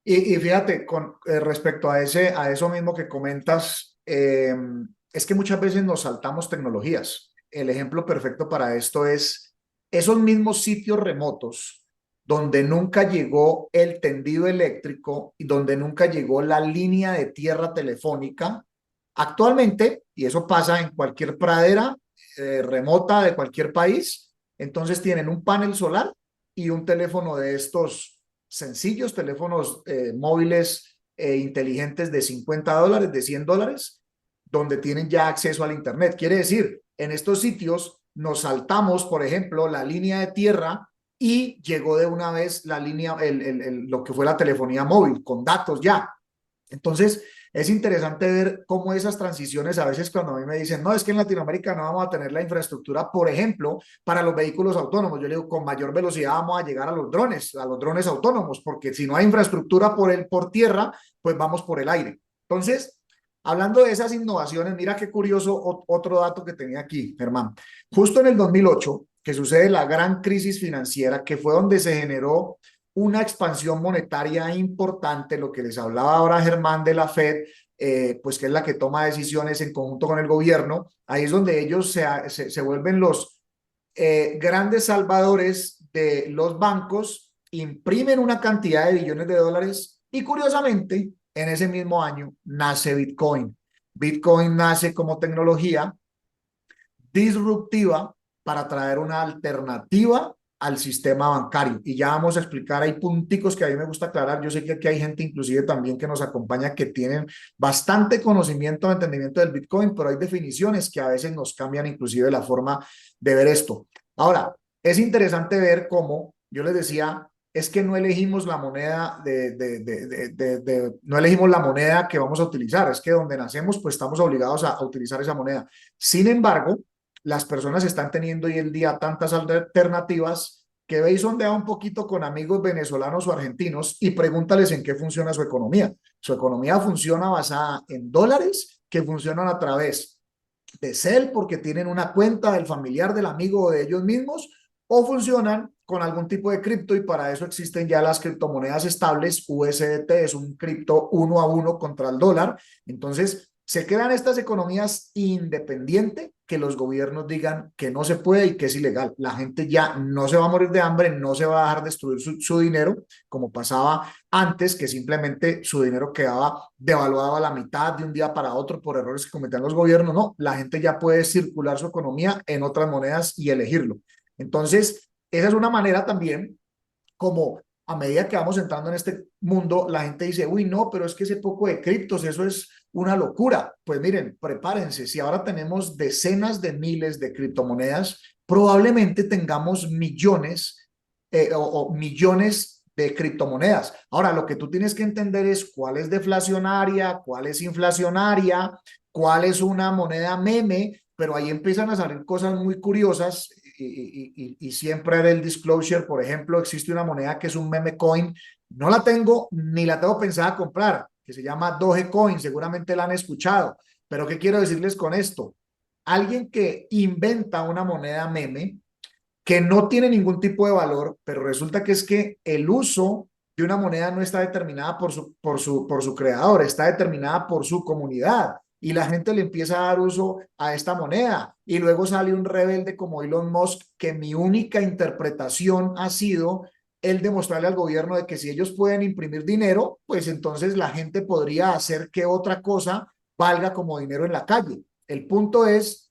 Y fíjate, con respecto a eso mismo que comentas, es que muchas veces nos saltamos tecnologías. El ejemplo perfecto para esto es esos mismos sitios remotos donde nunca llegó el tendido eléctrico y donde nunca llegó la línea de tierra telefónica. Actualmente, y eso pasa en cualquier pradera remota de cualquier país, entonces tienen un panel solar y un teléfono de estos sencillos, teléfonos móviles inteligentes de $50, de $100, donde tienen ya acceso al Internet. Quiere decir, en estos sitios nos saltamos, por ejemplo, la línea de tierra y llegó de una vez la línea, lo que fue la telefonía móvil, con datos ya. Entonces, es interesante ver cómo esas transiciones, a veces cuando a mí me dicen, no, es que en Latinoamérica no vamos a tener la infraestructura, por ejemplo, para los vehículos autónomos. Yo le digo, con mayor velocidad vamos a llegar a los drones autónomos, porque si no hay infraestructura por tierra, pues vamos por el aire. Entonces, hablando de esas innovaciones, mira qué curioso otro dato que tenía aquí, Germán. Justo en el 2008, que sucede la gran crisis financiera, que fue donde se generó una expansión monetaria importante, lo que les hablaba ahora Germán de la Fed, pues que es la que toma decisiones en conjunto con el gobierno. Ahí es donde ellos se vuelven los grandes salvadores de los bancos, imprimen una cantidad de billones de dólares y curiosamente en ese mismo año nace Bitcoin. Bitcoin nace como tecnología disruptiva para traer una alternativa al sistema bancario. Y ya vamos a explicar, hay punticos que a mí me gusta aclarar. Yo sé que aquí hay gente inclusive también que nos acompaña que tienen bastante conocimiento o entendimiento del Bitcoin, pero hay definiciones que a veces nos cambian inclusive la forma de ver esto. Ahora, es interesante ver cómo, yo les decía, es que no elegimos la moneda no elegimos la moneda que vamos a utilizar, es que donde nacemos pues estamos obligados a utilizar esa moneda. Sin embargo, las personas están teniendo hoy en día tantas alternativas que ve y sondea un poquito con amigos venezolanos o argentinos y pregúntales en qué funciona su economía. Su economía funciona basada en dólares que funcionan a través de Cel porque tienen una cuenta del familiar, del amigo o de ellos mismos, o funcionan con algún tipo de cripto y para eso existen ya las criptomonedas estables. USDT es un cripto uno a uno contra el dólar. Entonces, se crean estas economías independientes que los gobiernos digan que no se puede y que es ilegal. La gente ya no se va a morir de hambre, no se va a dejar destruir su dinero, como pasaba antes, que simplemente su dinero quedaba devaluado a la mitad de un día para otro por errores que cometían los gobiernos. No, la gente ya puede circular su economía en otras monedas y elegirlo. Entonces, esa es una manera también como a medida que vamos entrando en este mundo, la gente dice, uy, no, pero es que ese poco de criptos, eso es una locura. Pues miren, prepárense, si ahora tenemos decenas de miles de criptomonedas, probablemente tengamos millones o millones de criptomonedas. Ahora, lo que tú tienes que entender es cuál es deflacionaria, cuál es inflacionaria, cuál es una moneda meme, pero ahí empiezan a salir cosas muy curiosas y siempre haré el disclosure. Por ejemplo, existe una moneda que es un meme coin, no la tengo ni la tengo pensada comprar, que se llama Dogecoin, seguramente la han escuchado, pero ¿qué quiero decirles con esto? Alguien que inventa una moneda meme que no tiene ningún tipo de valor, pero resulta que es que el uso de una moneda no está determinada por su creador, está determinada por su comunidad y la gente le empieza a dar uso a esta moneda y luego sale un rebelde como Elon Musk que mi única interpretación ha sido el demostrarle al gobierno de que si ellos pueden imprimir dinero, pues entonces la gente podría hacer que otra cosa valga como dinero en la calle. El punto es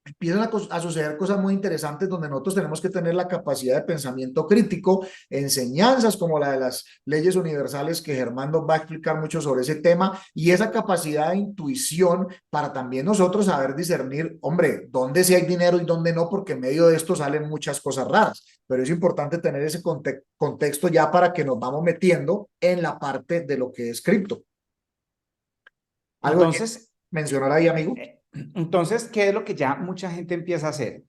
empiezan a suceder cosas muy interesantes donde nosotros tenemos que tener la capacidad de pensamiento crítico, enseñanzas como la de las leyes universales que Germán nos va a explicar mucho sobre ese tema y esa capacidad de intuición para también nosotros saber discernir, hombre, dónde sí hay dinero y dónde no, porque en medio de esto salen muchas cosas raras, pero es importante tener ese contexto ya para que nos vamos metiendo en la parte de lo que es cripto. ¿Algo que Entonces, mencionar ahí, amigo? entonces, ¿qué es lo que ya mucha gente empieza a hacer?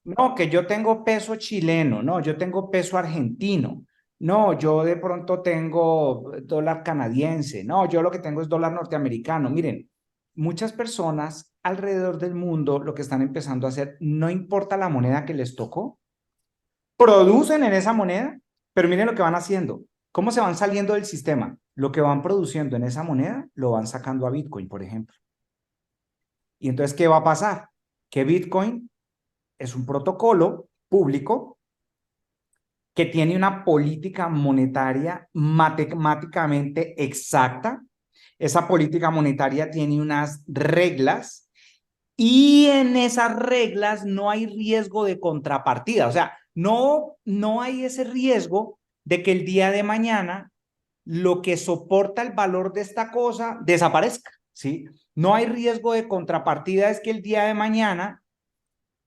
No, que yo tengo peso chileno, no, yo tengo peso argentino, no, yo de pronto tengo dólar canadiense, no, yo lo que tengo es dólar norteamericano. Miren, muchas personas alrededor del mundo lo que están empezando a hacer, no importa la moneda que les tocó, producen en esa moneda, pero miren lo que van haciendo, cómo se van saliendo del sistema. Lo que van produciendo en esa moneda lo van sacando a Bitcoin, por ejemplo. Y entonces, ¿qué va a pasar? Que Bitcoin es un protocolo público que tiene una política monetaria matemáticamente exacta. Esa política monetaria tiene unas reglas y en esas reglas no hay riesgo de contrapartida. O sea, no hay ese riesgo de que el día de mañana lo que soporta el valor de esta cosa desaparezca, ¿sí? No hay riesgo de contrapartida, es que el día de mañana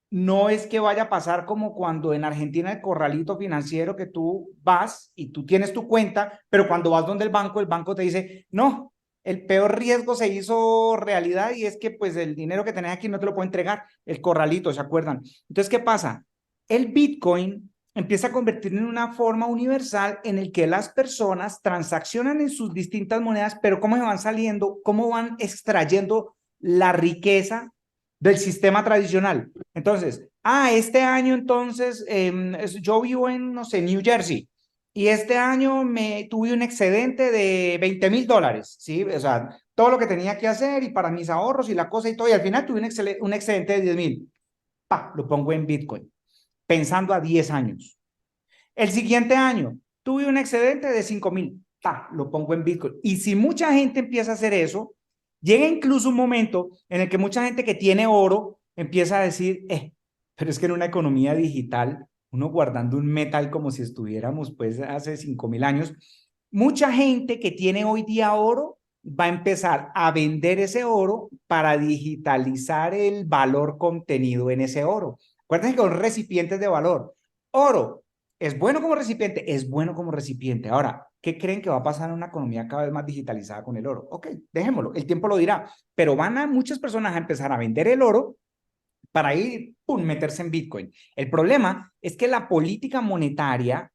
no es que vaya a pasar como cuando en Argentina el corralito financiero que tú vas y tú tienes tu cuenta, pero cuando vas donde el banco te dice, no, el peor riesgo se hizo realidad y es que pues el dinero que tenés aquí no te lo puedo entregar, el corralito, ¿se acuerdan? Entonces, ¿qué pasa? El Bitcoin empieza a convertir en una forma universal en el que las personas transaccionan en sus distintas monedas, pero cómo se van saliendo, cómo van extrayendo la riqueza del sistema tradicional. Entonces, este año entonces yo vivo en, no sé, New Jersey y este año me tuve un excedente de $20,000, ¿sí? O sea, todo lo que tenía que hacer y para mis ahorros y la cosa y todo, y al final tuve un excedente de 10,000. Lo pongo en Bitcoin, pensando a 10 años. El siguiente año tuve un excedente de 5,000. Lo pongo en Bitcoin. Y si mucha gente empieza a hacer eso, llega incluso un momento en el que mucha gente que tiene oro empieza a decir, pero es que en una economía digital, uno guardando un metal como si estuviéramos pues hace 5,000 años, mucha gente que tiene hoy día oro va a empezar a vender ese oro para digitalizar el valor contenido en ese oro. Acuérdense que son recipientes de valor. Oro, ¿es bueno como recipiente? Es bueno como recipiente. Ahora, ¿qué creen que va a pasar en una economía cada vez más digitalizada con el oro? Ok, dejémoslo, el tiempo lo dirá, pero van a muchas personas a empezar a vender el oro para ir, pum, meterse en Bitcoin. El problema es que la política monetaria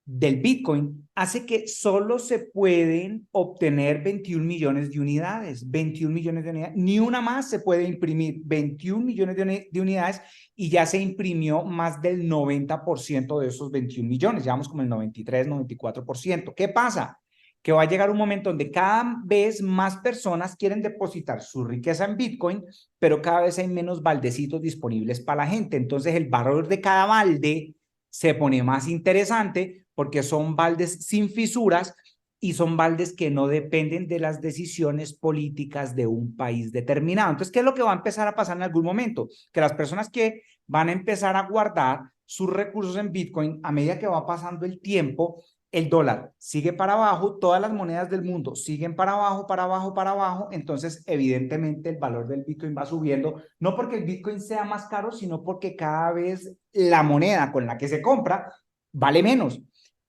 del Bitcoin hace que solo se pueden obtener 21 millones de unidades, 21 millones de unidades, ni una más se puede imprimir, 21 millones de unidades y ya se imprimió más del 90% de esos 21 millones, ya vamos como el 93, 94%. ¿Qué pasa? Que va a llegar un momento donde cada vez más personas quieren depositar su riqueza en Bitcoin, pero cada vez hay menos baldecitos disponibles para la gente. Entonces el valor de cada balde se pone más interesante porque son baldes sin fisuras y son baldes que no dependen de las decisiones políticas de un país determinado. Entonces, ¿qué es lo que va a empezar a pasar en algún momento? Que las personas que van a empezar a guardar sus recursos en Bitcoin, a medida que va pasando el tiempo, el dólar sigue para abajo, todas las monedas del mundo siguen para abajo, para abajo, para abajo, entonces evidentemente el valor del Bitcoin va subiendo, no porque el Bitcoin sea más caro, sino porque cada vez la moneda con la que se compra vale menos.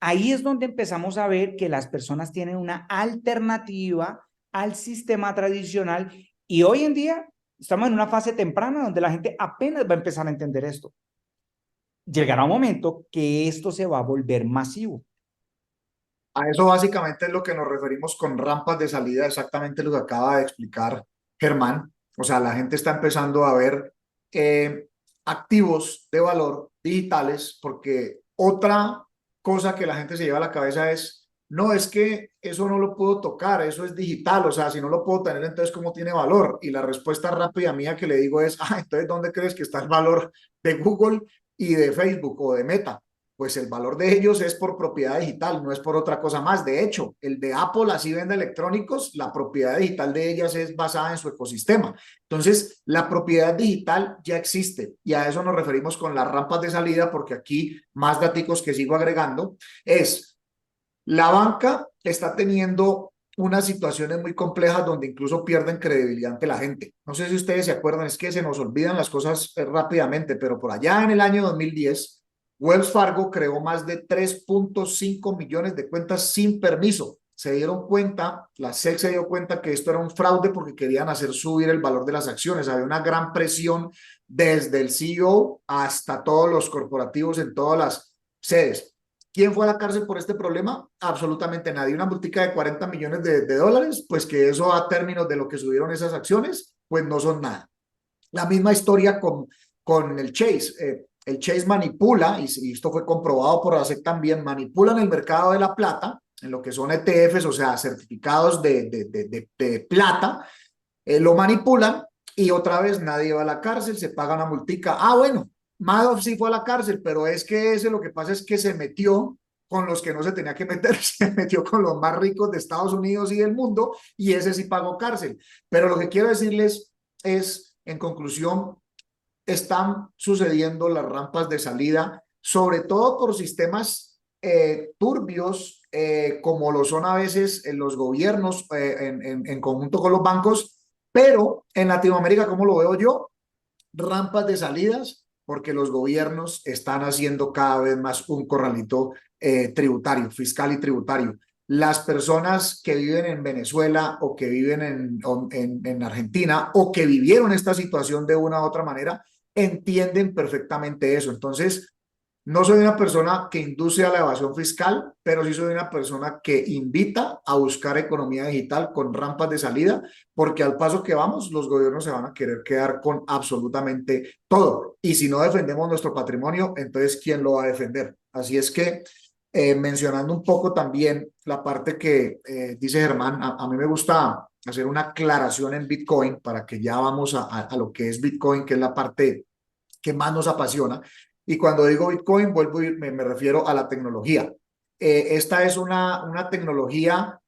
Ahí es donde empezamos a ver que las personas tienen una alternativa al sistema tradicional y hoy en día estamos en una fase temprana donde la gente apenas va a empezar a entender esto. Llegará un momento que esto se va a volver masivo. A eso básicamente es lo que nos referimos con rampas de salida, exactamente lo que acaba de explicar Germán. O sea, la gente está empezando a ver eh, activos de valor digitales, porque otra cosa que la gente se lleva a la cabeza es, no, es que eso no lo puedo tocar, eso es digital, o sea, si no lo puedo tener, entonces ¿cómo tiene valor? Y la respuesta rápida mía que le digo es, entonces ¿dónde crees que está el valor de Google y de Facebook o de Meta? Pues el valor de ellos es por propiedad digital, no es por otra cosa más. De hecho, el de Apple así vende electrónicos, la propiedad digital de ellas es basada en su ecosistema. Entonces, la propiedad digital ya existe y a eso nos referimos con las rampas de salida, porque aquí más datos que sigo agregando es la banca está teniendo unas situaciones muy complejas donde incluso pierden credibilidad ante la gente. No sé si ustedes se acuerdan, es que se nos olvidan las cosas rápidamente, pero por allá en el año 2010, Wells Fargo creó más de 3.5 millones de cuentas sin permiso. Se dieron cuenta, la SEC se dio cuenta que esto era un fraude porque querían hacer subir el valor de las acciones. Había una gran presión desde el CEO hasta todos los corporativos en todas las sedes. ¿Quién fue a la cárcel por este problema? Absolutamente nadie. Una multica de 40 millones de dólares, pues que eso a términos de lo que subieron esas acciones, pues no son nada. La misma historia con el Chase. El Chase manipula, y esto fue comprobado por la SEC también, manipulan el mercado de la plata, en lo que son ETFs, o sea, certificados de plata, lo manipulan y otra vez nadie va a la cárcel, se paga una multica. Bueno, Madoff sí fue a la cárcel, pero es que ese lo que pasa es que se metió con los que no se tenía que meter, se metió con los más ricos de Estados Unidos y del mundo, y ese sí pagó cárcel. Pero lo que quiero decirles es, en conclusión, están sucediendo las rampas de salida, sobre todo por sistemas turbios, como lo son a veces en los gobiernos en conjunto con los bancos, pero en Latinoamérica, ¿cómo lo veo yo? Rampas de salidas porque los gobiernos están haciendo cada vez más un corralito tributario, fiscal y tributario. Las personas que viven en Venezuela o que viven en Argentina o que vivieron esta situación de una u otra manera entienden perfectamente eso. Entonces, no soy una persona que induce a la evasión fiscal, pero sí soy una persona que invita a buscar economía digital con rampas de salida, porque al paso que vamos, los gobiernos se van a querer quedar con absolutamente todo. Y si no defendemos nuestro patrimonio, entonces, ¿quién lo va a defender? Así es que, mencionando un poco también la parte que dice Germán, a mí me gusta hacer una aclaración en Bitcoin para que ya vamos a lo que es Bitcoin, que es la parte que más nos apasiona. Y cuando digo Bitcoin, vuelvo a ir, me refiero a la tecnología. Esta es una tecnología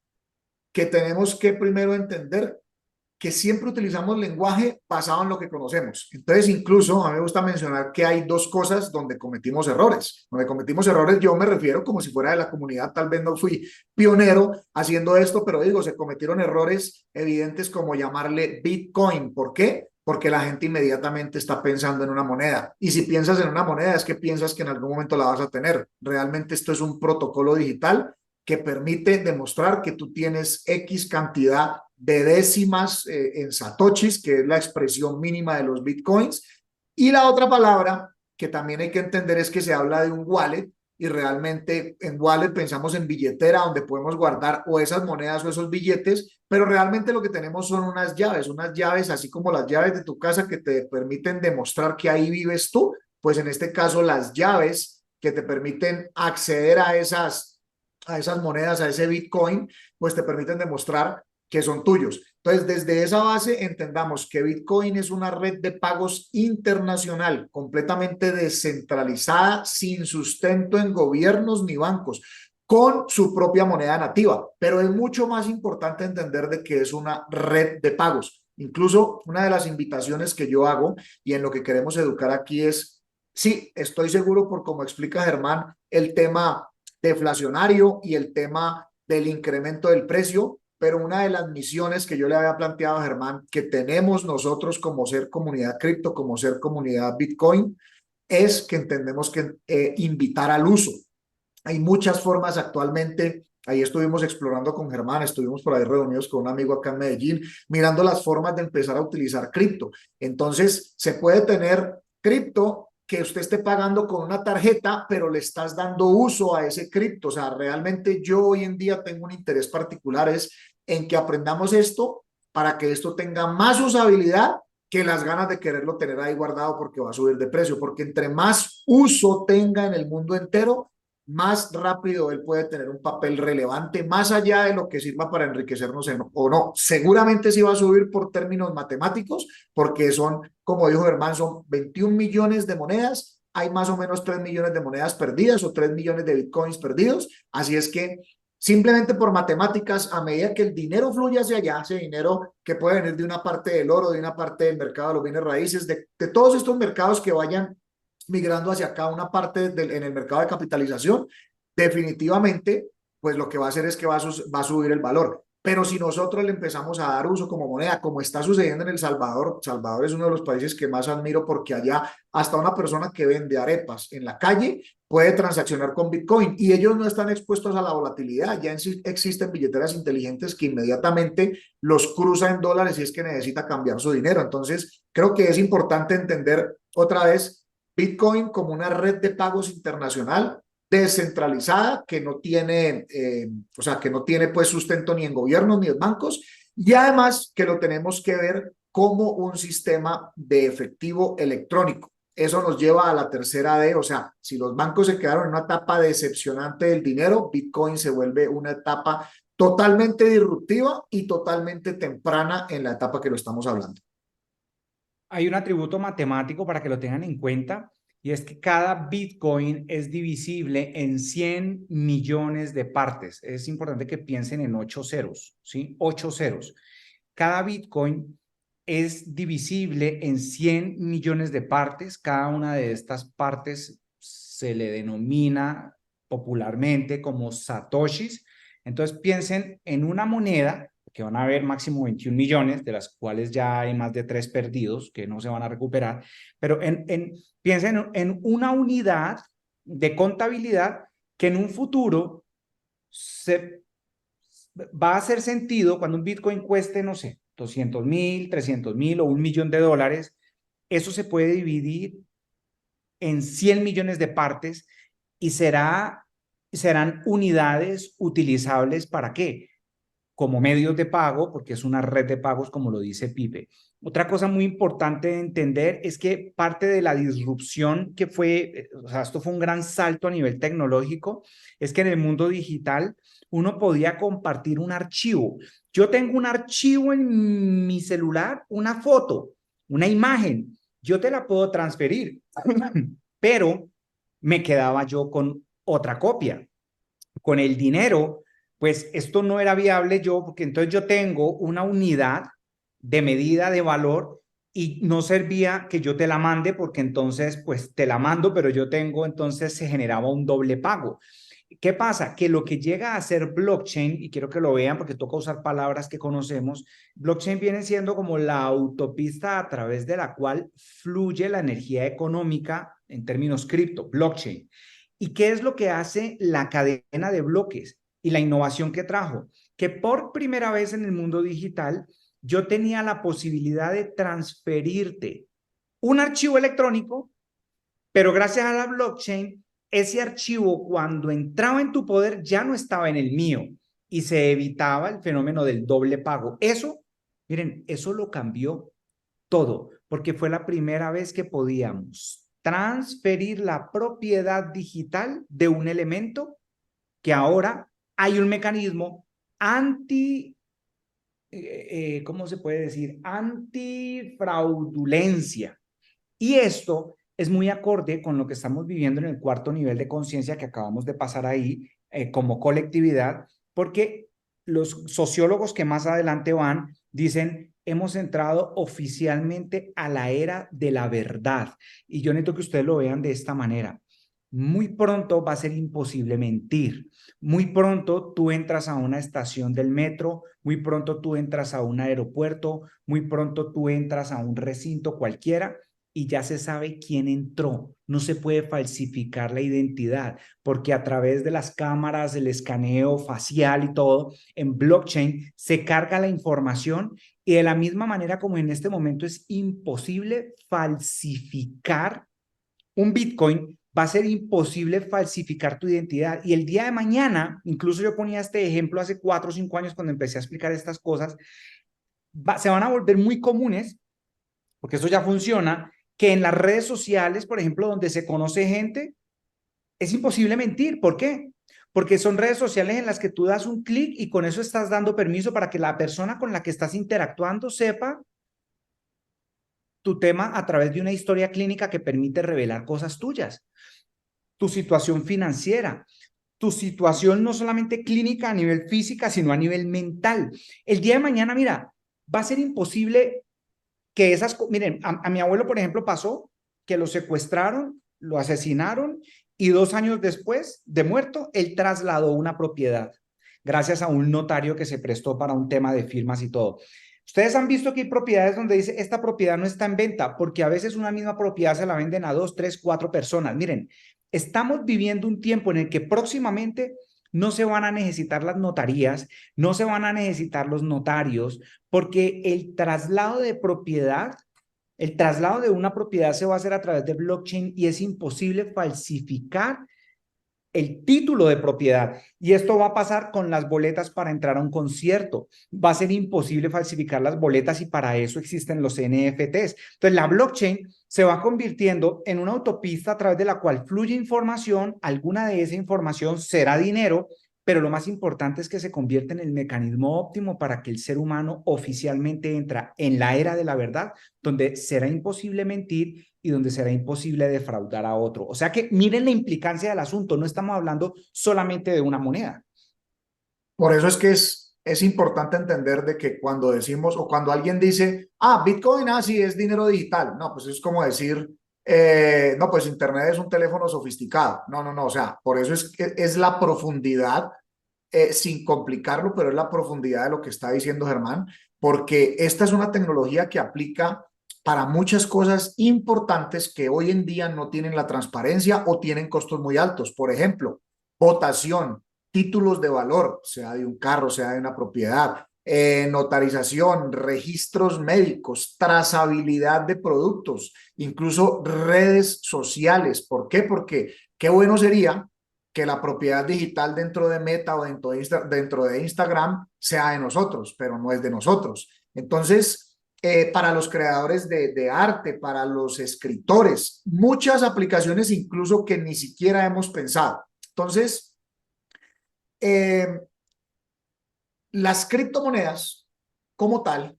que tenemos que primero entender que siempre utilizamos lenguaje basado en lo que conocemos. Entonces, incluso a mí me gusta mencionar que hay dos cosas donde cometimos errores. Donde cometimos errores, yo me refiero como si fuera de la comunidad, tal vez no fui pionero haciendo esto, pero digo, se cometieron errores evidentes como llamarle Bitcoin. ¿Por qué? Porque la gente inmediatamente está pensando en una moneda. Y si piensas en una moneda, es que piensas que en algún momento la vas a tener. Realmente esto es un protocolo digital que permite demostrar que tú tienes X cantidad de décimas en satoshis, que es la expresión mínima de los bitcoins. Y la otra palabra que también hay que entender es que se habla de un wallet, y realmente en wallet pensamos en billetera donde podemos guardar o esas monedas o esos billetes, pero realmente lo que tenemos son unas llaves así como las llaves de tu casa que te permiten demostrar que ahí vives tú, pues en este caso las llaves que te permiten acceder a esas monedas, a ese Bitcoin, pues te permiten demostrar que son tuyos. Entonces, desde esa base entendamos que Bitcoin es una red de pagos internacional, completamente descentralizada, sin sustento en gobiernos ni bancos, con su propia moneda nativa. Pero es mucho más importante entender de que es una red de pagos. Incluso una de las invitaciones que yo hago y en lo que queremos educar aquí es, sí, estoy seguro por como explica Germán, el tema deflacionario y el tema del incremento del precio, pero una de las misiones que yo le había planteado a Germán, que tenemos nosotros como ser comunidad cripto, como ser comunidad Bitcoin, es que entendemos que invitar al uso. Hay muchas formas actualmente. Ahí estuvimos explorando con Germán, estuvimos por ahí reunidos con un amigo acá en Medellín, mirando las formas de empezar a utilizar cripto. Entonces, se puede tener cripto que usted esté pagando con una tarjeta, pero le estás dando uso a ese cripto. O sea, realmente yo hoy en día tengo un interés particular es en que aprendamos esto para que esto tenga más usabilidad que las ganas de quererlo tener ahí guardado porque va a subir de precio, porque entre más uso tenga en el mundo entero, más rápido él puede tener un papel relevante, más allá de lo que sirva para enriquecernos o no. Seguramente sí va a subir por términos matemáticos, porque son, como dijo Germán, son 21 millones de monedas, hay más o menos 3 millones de monedas perdidas o 3 millones de bitcoins perdidos, así es que simplemente por matemáticas, a medida que el dinero fluye hacia allá, ese dinero que puede venir de una parte del oro, de una parte del mercado de los bienes raíces, de todos estos mercados que vayan migrando hacia acá una parte en el mercado de capitalización, definitivamente, pues lo que va a hacer es que va a subir el valor. Pero si nosotros le empezamos a dar uso como moneda, como está sucediendo en El Salvador, Salvador es uno de los países que más admiro porque allá hasta una persona que vende arepas en la calle puede transaccionar con Bitcoin y ellos no están expuestos a la volatilidad. Ya existen billeteras inteligentes que inmediatamente los cruza en dólares si es que necesita cambiar su dinero. Entonces, creo que es importante entender otra vez Bitcoin como una red de pagos internacional descentralizada que no tiene, o sea, que no tiene pues sustento ni en gobiernos ni en bancos y además que lo tenemos que ver como un sistema de efectivo electrónico. Eso nos lleva a la tercera D, o sea, si los bancos se quedaron en una etapa decepcionante del dinero, Bitcoin se vuelve una etapa totalmente disruptiva y totalmente temprana en la etapa que lo estamos hablando. Hay un atributo matemático para que lo tengan en cuenta y es que cada Bitcoin es divisible en 100 millones de partes. Es importante que piensen en 8 ceros, ¿sí? 8 ceros. Cada Bitcoin es divisible en 100 millones de partes. Cada una de estas partes se le denomina popularmente como satoshis. Entonces piensen en una moneda que van a haber máximo 21 millones, de las cuales ya hay más de 3 perdidos que no se van a recuperar, pero piensen en una unidad de contabilidad que en un futuro va a hacer sentido cuando un Bitcoin cueste, no sé, 200.000, 300.000 o $1.000.000. Eso se puede dividir en 100 millones de partes y serán unidades utilizables ¿para qué? Como medios de pago, porque es una red de pagos, como lo dice Pipe. Otra cosa muy importante de entender es que parte de la disrupción que fue, o sea, esto fue un gran salto a nivel tecnológico, es que en el mundo digital uno podía compartir un archivo. Yo tengo un archivo en mi celular, una foto, una imagen, yo te la puedo transferir, pero me quedaba yo con otra copia. Con el dinero, pues esto no era viable yo, porque entonces yo tengo una unidad de medida de valor y no servía que yo te la mande porque entonces pues te la mando, pero yo tengo, entonces se generaba un doble pago. ¿Qué pasa? Que lo que llega a ser blockchain, y quiero que lo vean porque toca usar palabras que conocemos, blockchain viene siendo como la autopista a través de la cual fluye la energía económica en términos cripto, blockchain. ¿Y qué es lo que hace la cadena de bloques y la innovación que trajo? Que por primera vez en el mundo digital yo tenía la posibilidad de transferirte un archivo electrónico, pero gracias a la blockchain, ese archivo cuando entraba en tu poder ya no estaba en el mío y se evitaba el fenómeno del doble pago. Eso, miren, eso lo cambió todo, porque fue la primera vez que podíamos transferir la propiedad digital de un elemento que ahora hay un mecanismo anti, ¿cómo se puede decir? Antifraudulencia. Y esto es muy acorde con lo que estamos viviendo en el cuarto nivel de conciencia que acabamos de pasar ahí como colectividad, porque los sociólogos que más adelante van dicen, hemos entrado oficialmente a la era de la verdad. Y yo necesito que ustedes lo vean de esta manera. Muy pronto va a ser imposible mentir. Muy pronto tú entras a una estación del metro, muy pronto tú entras a un aeropuerto, muy pronto tú entras a un recinto cualquiera y ya se sabe quién entró. No se puede falsificar la identidad porque a través de las cámaras, el escaneo facial y todo, en blockchain se carga la información y de la misma manera como en este momento es imposible falsificar un Bitcoin, va a ser imposible falsificar tu identidad. Y el día de mañana, incluso yo ponía este ejemplo hace 4 o 5 años cuando empecé a explicar estas cosas, se van a volver muy comunes, porque eso ya funciona, que en las redes sociales, por ejemplo, donde se conoce gente, es imposible mentir. ¿Por qué? Porque son redes sociales en las que tú das un clic y con eso estás dando permiso para que la persona con la que estás interactuando sepa tu tema a través de una historia clínica que permite revelar cosas tuyas, tu situación financiera, tu situación no solamente clínica a nivel física, sino a nivel mental. El día de mañana, mira, va a ser imposible que miren, a mi abuelo, por ejemplo, pasó que lo secuestraron, lo asesinaron y 2 años después de muerto, él trasladó una propiedad gracias a un notario que se prestó para un tema de firmas y todo. Ustedes han visto que hay propiedades donde dice, esta propiedad no está en venta, porque a veces una misma propiedad se la venden a 2, 3, 4 personas. Miren, estamos viviendo un tiempo en el que próximamente no se van a necesitar las notarías, no se van a necesitar los notarios, porque el traslado de propiedad, el traslado de una propiedad se va a hacer a través de blockchain y es imposible falsificar el título de propiedad. Y esto va a pasar con las boletas para entrar a un concierto. Va a ser imposible falsificar las boletas y para eso existen los NFTs. Entonces, la blockchain se va convirtiendo en una autopista a través de la cual fluye información, alguna de esa información será dinero, pero lo más importante es que se convierte en el mecanismo óptimo para que el ser humano oficialmente entra en la era de la verdad, donde será imposible mentir y donde será imposible defraudar a otro. O sea que miren la implicancia del asunto, no estamos hablando solamente de una moneda. Por eso es que es importante entender de que cuando decimos o cuando alguien dice, ah, Bitcoin, ah, sí, es dinero digital. No, pues es como decir, no, pues Internet es un teléfono sofisticado. No, no, no, o sea, por eso es la profundidad sin complicarlo, pero es la profundidad de lo que está diciendo Germán, porque esta es una tecnología que aplica para muchas cosas importantes que hoy en día no tienen la transparencia o tienen costos muy altos. Por ejemplo, votación, títulos de valor, sea de un carro, sea de una propiedad, notarización, registros médicos, trazabilidad de productos, incluso redes sociales. ¿Por qué? Porque qué bueno sería que la propiedad digital dentro de Meta o dentro de Instagram sea de nosotros, pero no es de nosotros. Entonces, para los creadores de arte, para los escritores, muchas aplicaciones incluso que ni siquiera hemos pensado. Entonces, eh, las criptomonedas como tal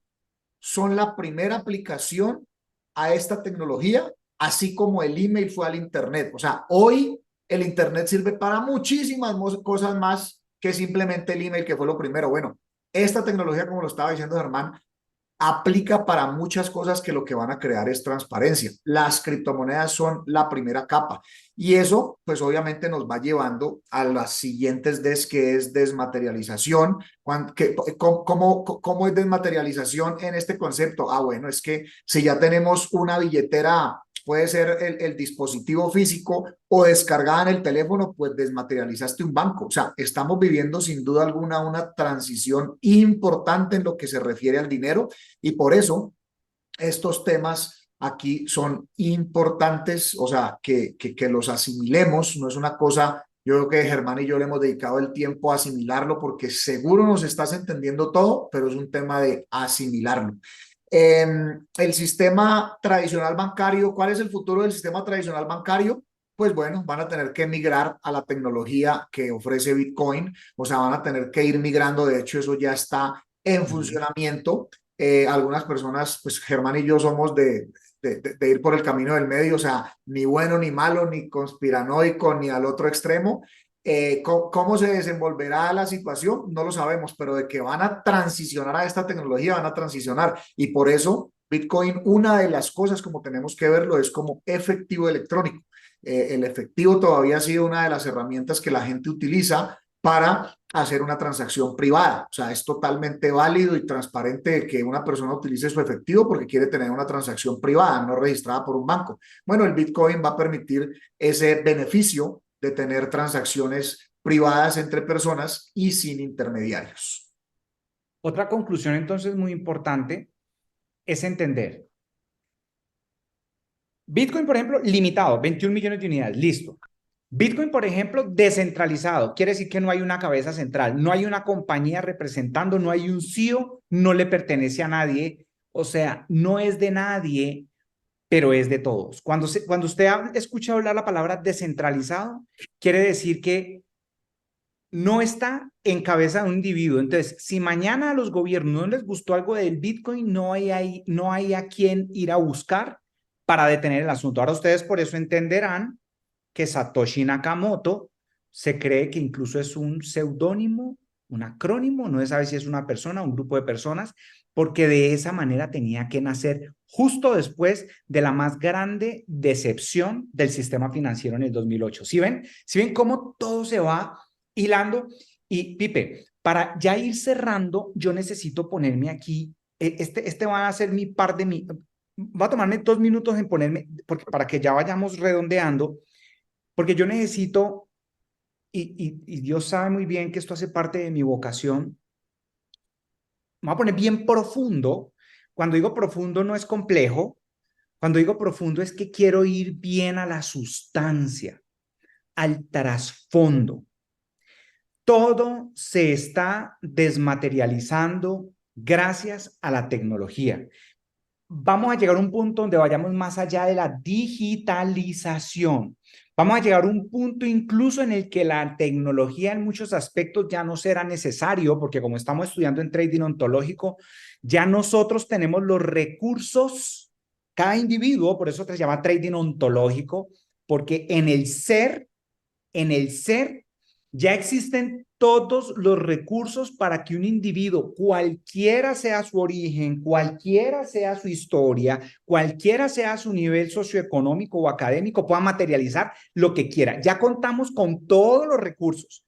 son la primera aplicación a esta tecnología, así como el email fue al Internet. O sea, hoy el Internet sirve para muchísimas cosas más que simplemente el email, que fue lo primero. Bueno, esta tecnología, como lo estaba diciendo Germán, aplica para muchas cosas que lo que van a crear es transparencia. Las criptomonedas son la primera capa y eso pues obviamente nos va llevando a las siguientes des que es desmaterialización. ¿Cómo es desmaterialización en este concepto? Ah, bueno, es que si ya tenemos una billetera, puede ser el dispositivo físico o descargada en el teléfono, pues desmaterializaste un banco. O sea, estamos viviendo sin duda alguna una transición importante en lo que se refiere al dinero y por eso estos temas aquí son importantes, o sea, que los asimilemos, no es una cosa, yo creo que Germán y yo le hemos dedicado el tiempo a asimilarlo porque seguro nos estás entendiendo todo, pero es un tema de asimilarlo. El sistema tradicional bancario, ¿cuál es el futuro del sistema tradicional bancario? Pues bueno, van a tener que migrar a la tecnología que ofrece Bitcoin, o sea, van a tener que ir migrando, de hecho eso ya está en funcionamiento. Algunas personas, pues Germán y yo somos de ir por el camino del medio, o sea, ni bueno ni malo, ni conspiranoico, ni al otro extremo. ¿Cómo se desenvolverá la situación? No lo sabemos, pero de que van a transicionar a esta tecnología, van a transicionar. Y por eso Bitcoin, una de las cosas como tenemos que verlo es como efectivo electrónico. El efectivo todavía ha sido una de las herramientas que la gente utiliza para hacer una transacción privada. O sea, es totalmente válido y transparente que una persona utilice su efectivo porque quiere tener una transacción privada, no registrada por un banco. Bueno, el Bitcoin va a permitir ese beneficio de tener transacciones privadas entre personas y sin intermediarios. Otra conclusión entonces muy importante es entender. Bitcoin, por ejemplo, limitado, 21 millones de unidades, listo. Bitcoin, por ejemplo, descentralizado, quiere decir que no hay una cabeza central, no hay una compañía representando, no hay un CEO, no le pertenece a nadie, o sea, no es de nadie, pero es de todos. Cuando usted escucha hablar la palabra descentralizado, quiere decir que no está en cabeza de un individuo. Entonces, si mañana a los gobiernos no les gustó algo del Bitcoin, no hay a quién ir a buscar para detener el asunto. Ahora ustedes por eso entenderán que Satoshi Nakamoto se cree que incluso es un seudónimo, un acrónimo, no se sabe si es una persona o un grupo de personas, porque de esa manera tenía que nacer justo después de la más grande decepción del sistema financiero en el 2008. ¿Sí ven? ¿Sí ven cómo todo se va hilando? Y Pipe, para ya ir cerrando, yo necesito ponerme aquí, este va a ser mi par de mi, va a tomarme 2 minutos en ponerme, porque para que ya vayamos redondeando, porque yo necesito, y Dios sabe muy bien que esto hace parte de mi vocación, me voy a poner bien profundo. Cuando digo profundo no es complejo, cuando digo profundo es que quiero ir bien a la sustancia, al trasfondo. Todo se está desmaterializando gracias a la tecnología. Vamos a llegar a un punto donde vayamos más allá de la digitalización. Vamos a llegar a un punto incluso en el que la tecnología en muchos aspectos ya no será necesario, porque como estamos estudiando en trading ontológico, ya nosotros tenemos los recursos, cada individuo, por eso se llama trading ontológico, porque en el ser ya existen todos los recursos para que un individuo, cualquiera sea su origen, cualquiera sea su historia, cualquiera sea su nivel socioeconómico o académico, pueda materializar lo que quiera. Ya contamos con todos los recursos.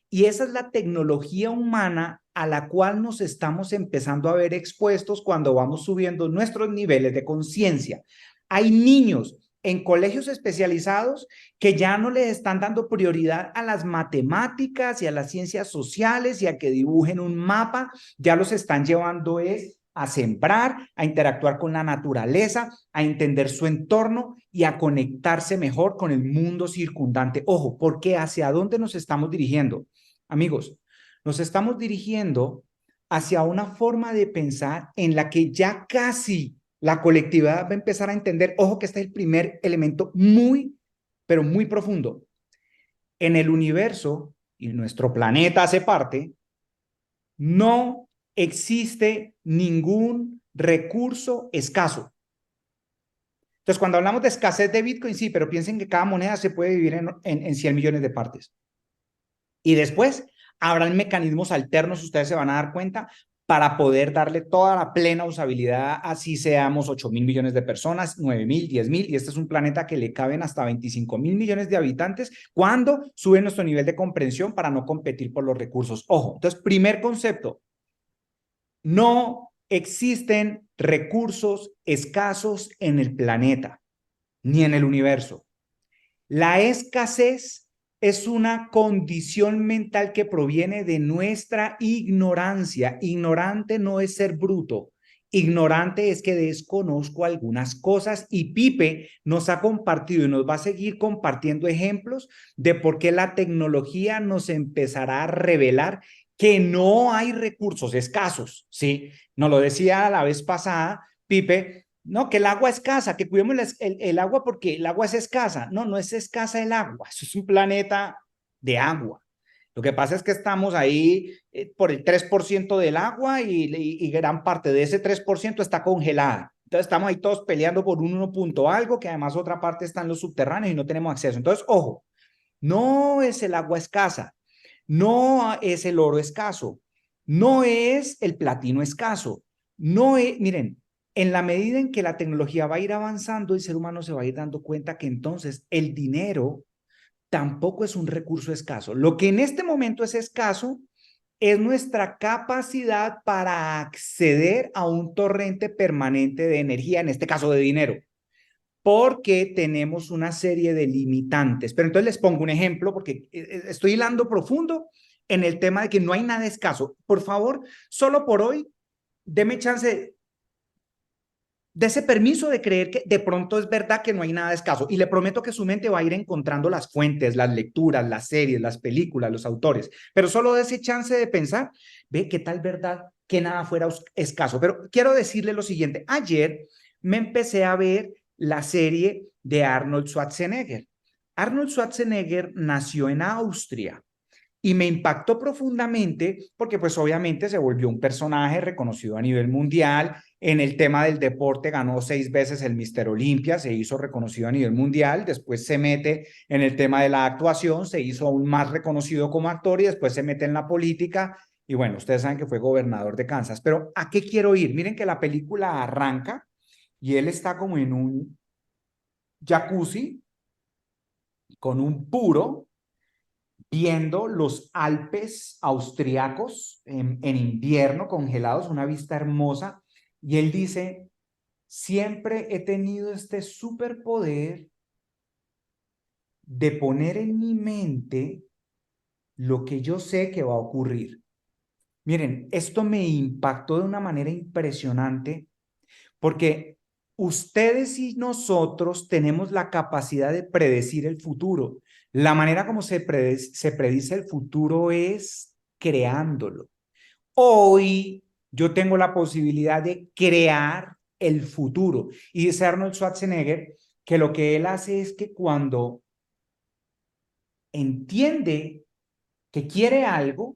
Y esa es la tecnología humana a la cual nos estamos empezando a ver expuestos cuando vamos subiendo nuestros niveles de conciencia. Hay niños en colegios especializados que ya no les están dando prioridad a las matemáticas y a las ciencias sociales y a que dibujen un mapa, ya los están llevando es a sembrar, a interactuar con la naturaleza, a entender su entorno y a conectarse mejor con el mundo circundante. Ojo, porque ¿hacia dónde nos estamos dirigiendo? Amigos, nos estamos dirigiendo hacia una forma de pensar en la que ya casi la colectividad va a empezar a entender, ojo que este es el primer elemento muy, pero muy profundo. En el universo, y nuestro planeta hace parte, no existe ningún recurso escaso. Entonces, cuando hablamos de escasez de Bitcoin, sí, pero piensen que cada moneda se puede vivir en 100 millones de partes. Y después habrán mecanismos alternos, ustedes se van a dar cuenta, para poder darle toda la plena usabilidad, así seamos 8.000 millones de personas, 9.000, 10.000, y este es un planeta que le caben hasta 25.000 millones de habitantes, cuando sube nuestro nivel de comprensión para no competir por los recursos. Ojo, entonces, primer concepto, no existen recursos escasos en el planeta, ni en el universo. La escasez es una condición mental que proviene de nuestra ignorancia. Ignorante no es ser bruto. Ignorante es que desconozco algunas cosas y Pipe nos ha compartido y nos va a seguir compartiendo ejemplos de por qué la tecnología nos empezará a revelar que no hay recursos escasos, ¿sí? Nos lo decía la vez pasada, Pipe, no, que el agua es escasa, que cuidemos el agua porque el agua es escasa. No, no es escasa el agua, eso es un planeta de agua. Lo que pasa es que estamos ahí por el 3% del agua y gran parte de ese 3% está congelada. Entonces estamos ahí todos peleando por un 1 punto algo, que además otra parte está en los subterráneos y no tenemos acceso. Entonces, ojo, no es el agua escasa, no es el oro escaso, no es el platino escaso, no es, miren, en la medida en que la tecnología va a ir avanzando, el ser humano se va a ir dando cuenta que entonces el dinero tampoco es un recurso escaso. Lo que en este momento es escaso es nuestra capacidad para acceder a un torrente permanente de energía, en este caso de dinero, porque tenemos una serie de limitantes. Pero entonces les pongo un ejemplo, porque estoy hilando profundo en el tema de que no hay nada escaso. Por favor, solo por hoy, deme chance de ese permiso de creer que de pronto es verdad que no hay nada escaso. Y le prometo que su mente va a ir encontrando las fuentes, las lecturas, las series, las películas, los autores. Pero solo de ese chance de pensar, ve qué tal verdad que nada fuera escaso. Pero quiero decirle lo siguiente. Ayer me empecé a ver la serie de Arnold Schwarzenegger. Arnold Schwarzenegger nació en Austria y me impactó profundamente porque pues obviamente se volvió un personaje reconocido a nivel mundial. En el tema del deporte ganó 6 veces el Mister Olympia, se hizo reconocido a nivel mundial, después se mete en el tema de la actuación, se hizo aún más reconocido como actor y después se mete en la política y bueno, ustedes saben que fue gobernador de Kansas. Pero ¿a qué quiero ir? Miren que la película arranca y él está como en un jacuzzi con un puro viendo los Alpes austriacos en invierno congelados, una vista hermosa, y él dice, siempre he tenido este superpoder de poner en mi mente lo que yo sé que va a ocurrir. Miren, esto me impactó de una manera impresionante porque ustedes y nosotros tenemos la capacidad de predecir el futuro. La manera como se predice el futuro es creándolo. Hoy yo tengo la posibilidad de crear el futuro. Y dice Arnold Schwarzenegger que lo que él hace es que cuando entiende que quiere algo,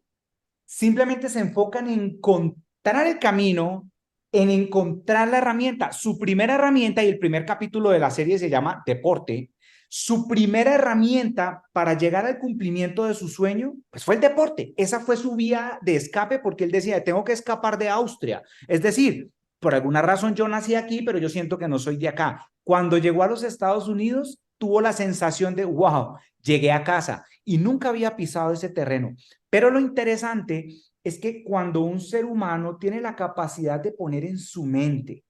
simplemente se enfocan en encontrar el camino, en encontrar la herramienta. Su primera herramienta, y el primer capítulo de la serie se llama Deporte, su primera herramienta para llegar al cumplimiento de su sueño, pues fue el deporte. Esa fue su vía de escape porque él decía, tengo que escapar de Austria. Es decir, por alguna razón yo nací aquí, pero yo siento que no soy de acá. Cuando llegó a los Estados Unidos, tuvo la sensación de, wow, Llegué a casa y nunca había pisado ese terreno. Pero lo interesante es que cuando un ser humano tiene la capacidad de poner en su mente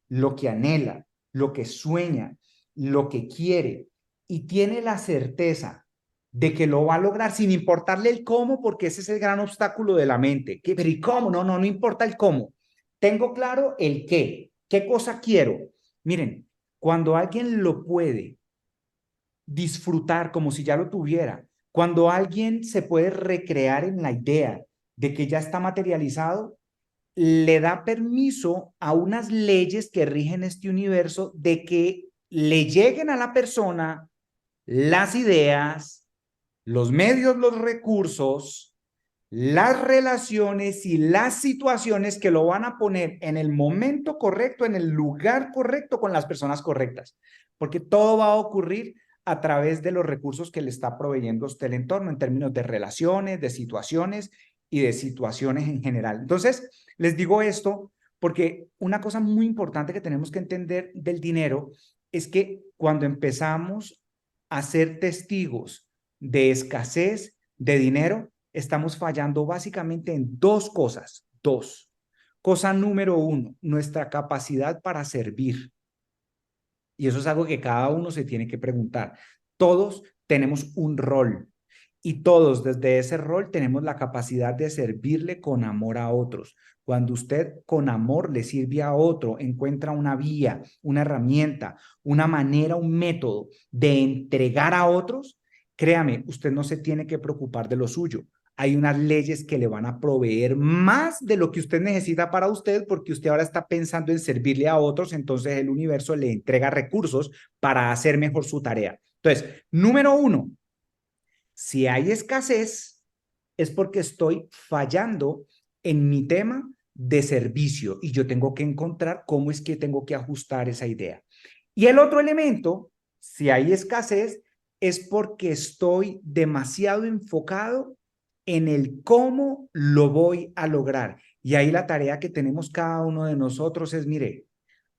lo que anhela, lo que sueña, lo que quiere, y tiene la certeza de que lo va a lograr sin importarle el cómo, porque ese es el gran obstáculo de la mente. Pero ¿y cómo? No, no, no importa el cómo. Tengo claro el qué cosa quiero. Miren, cuando alguien lo puede disfrutar como si ya lo tuviera, cuando alguien se puede recrear en la idea de que ya está materializado, le da permiso a unas leyes que rigen este universo de que le lleguen a la persona las ideas, los medios, los recursos, las relaciones y las situaciones que lo van a poner en el momento correcto, en el lugar correcto, con las personas correctas. Porque todo va a ocurrir a través de los recursos que le está proveyendo usted el entorno en términos de relaciones, de situaciones y de situaciones en general. Entonces, les digo esto porque una cosa muy importante que tenemos que entender del dinero es que cuando empezamos a ser testigos de escasez de dinero, estamos fallando básicamente en dos cosas. Dos. Cosa número uno, nuestra capacidad para servir. Y eso es algo que cada uno se tiene que preguntar. Todos tenemos un rol y todos desde ese rol tenemos la capacidad de servirle con amor a otros. Cuando usted con amor le sirve a otro, encuentra una vía, una herramienta, una manera, un método de entregar a otros, créame, usted no se tiene que preocupar de lo suyo. Hay unas leyes que le van a proveer más de lo que usted necesita para usted porque usted ahora está pensando en servirle a otros, entonces el universo le entrega recursos para hacer mejor su tarea. Entonces, número uno, si hay escasez, es porque estoy fallando en mi tema de servicio y yo tengo que encontrar cómo es que tengo que ajustar esa idea. Y el otro elemento, si hay escasez, es porque estoy demasiado enfocado en el cómo lo voy a lograr. Y ahí la tarea que tenemos cada uno de nosotros es, mire,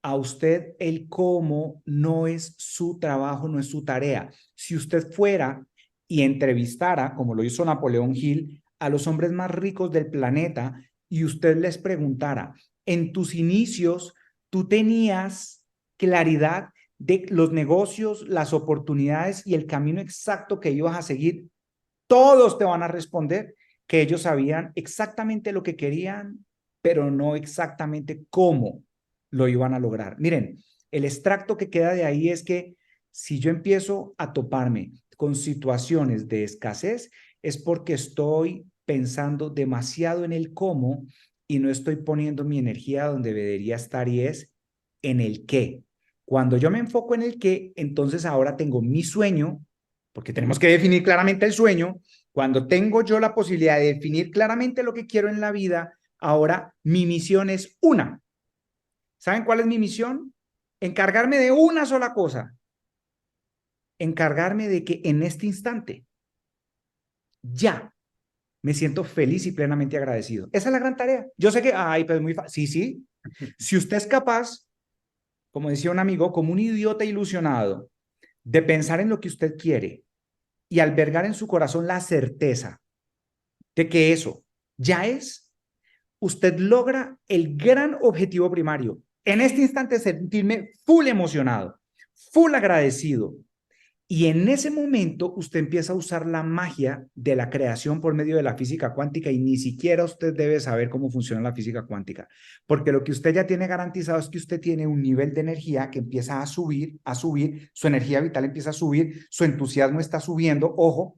a usted el cómo no es su trabajo, no es su tarea. Si usted fuera y entrevistara, como lo hizo Napoleón Hill, a los hombres más ricos del planeta y usted les preguntara, en tus inicios, ¿tú tenías claridad de los negocios, las oportunidades y el camino exacto que ibas a seguir? Todos te van a responder que ellos sabían exactamente lo que querían, pero no exactamente cómo lo iban a lograr. Miren, el extracto que queda de ahí es que si yo empiezo a toparme con situaciones de escasez, es porque estoy pensando demasiado en el cómo y no estoy poniendo mi energía donde debería estar y es en el qué. Cuando yo me enfoco en el qué, entonces ahora tengo mi sueño, porque tenemos que definir claramente el sueño. Cuando tengo yo la posibilidad de definir claramente lo que quiero en la vida, ahora mi misión es una. ¿Saben cuál es mi misión? Encargarme de una sola cosa. Encargarme de que en este instante, ya, me siento feliz y plenamente agradecido. Esa es la gran tarea. Yo sé que, ay, pero es muy fácil. Sí, sí. Si usted es capaz, como decía un amigo, como un idiota ilusionado, de pensar en lo que usted quiere y albergar en su corazón la certeza de que eso ya es, usted logra el gran objetivo primario. En este instante sentirme full emocionado, full agradecido. Y en ese momento usted empieza a usar la magia de la creación por medio de la física cuántica y ni siquiera usted debe saber cómo funciona la física cuántica, porque lo que usted ya tiene garantizado es que usted tiene un nivel de energía que empieza a subir, su energía vital empieza a subir, su entusiasmo está subiendo, ojo,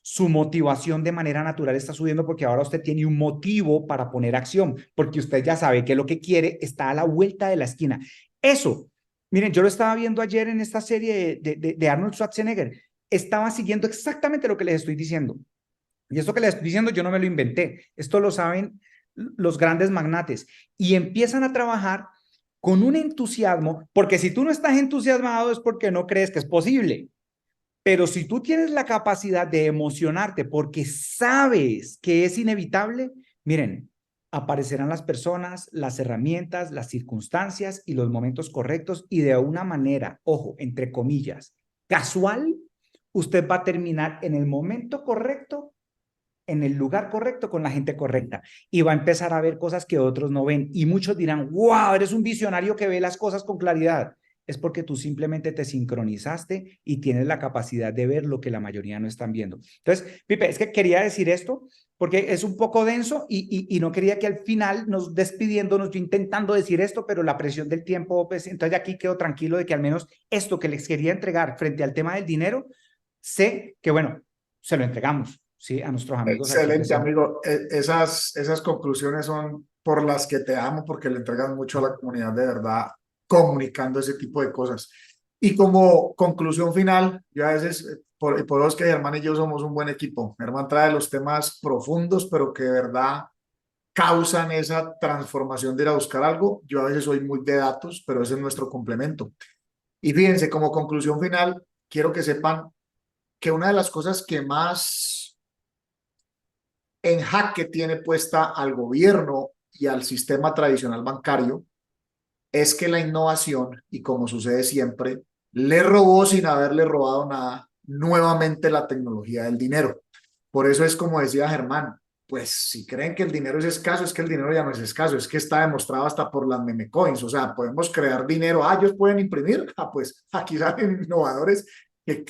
su motivación de manera natural está subiendo porque ahora usted tiene un motivo para poner acción, porque usted ya sabe que lo que quiere está a la vuelta de la esquina. Eso, miren, yo lo estaba viendo ayer en esta serie de Arnold Schwarzenegger, estaba siguiendo exactamente lo que les estoy diciendo. Y esto que les estoy diciendo yo no me lo inventé, esto lo saben los grandes magnates y empiezan a trabajar con un entusiasmo, porque si tú no estás entusiasmado es porque no crees que es posible. Pero si tú tienes la capacidad de emocionarte porque sabes que es inevitable, miren, aparecerán las personas, las herramientas, las circunstancias y los momentos correctos y de una manera, ojo, entre comillas, casual, usted va a terminar en el momento correcto, en el lugar correcto, con la gente correcta. Y va a empezar a ver cosas que otros no ven. Y muchos dirán, wow, eres un visionario que ve las cosas con claridad. Es porque tú simplemente te sincronizaste y tienes la capacidad de ver lo que la mayoría no están viendo. Entonces, Pipe, es que quería decir esto porque es un poco denso y no quería que al final nos despidiéndonos, yo intentando decir esto, pero la presión del tiempo, pues entonces aquí quedo tranquilo de que al menos esto que les quería entregar frente al tema del dinero, sé que, bueno, se lo entregamos, ¿sí? A nuestros amigos aquí que Excelente, son. amigo. Esas conclusiones son por las que te amo, porque le entregas mucho a la comunidad de verdad, comunicando ese tipo de cosas. Y como conclusión final, yo a veces, por eso es que Germán y yo somos un buen equipo. Germán trae los temas profundos, pero que de verdad causan esa transformación de ir a buscar algo. Yo a veces soy muy de datos, pero ese es nuestro complemento. Y fíjense, como conclusión final, quiero que sepan que una de las cosas que más en jaque tiene puesta al gobierno y al sistema tradicional bancario es que la innovación, y como sucede siempre, le robó sin haberle robado nada nuevamente la tecnología del dinero. Por eso es como decía Germán, pues si creen que el dinero es escaso, es que el dinero ya no es escaso, es que está demostrado hasta por las meme coins, o sea, podemos crear dinero, ellos pueden imprimir, pues aquí salen innovadores que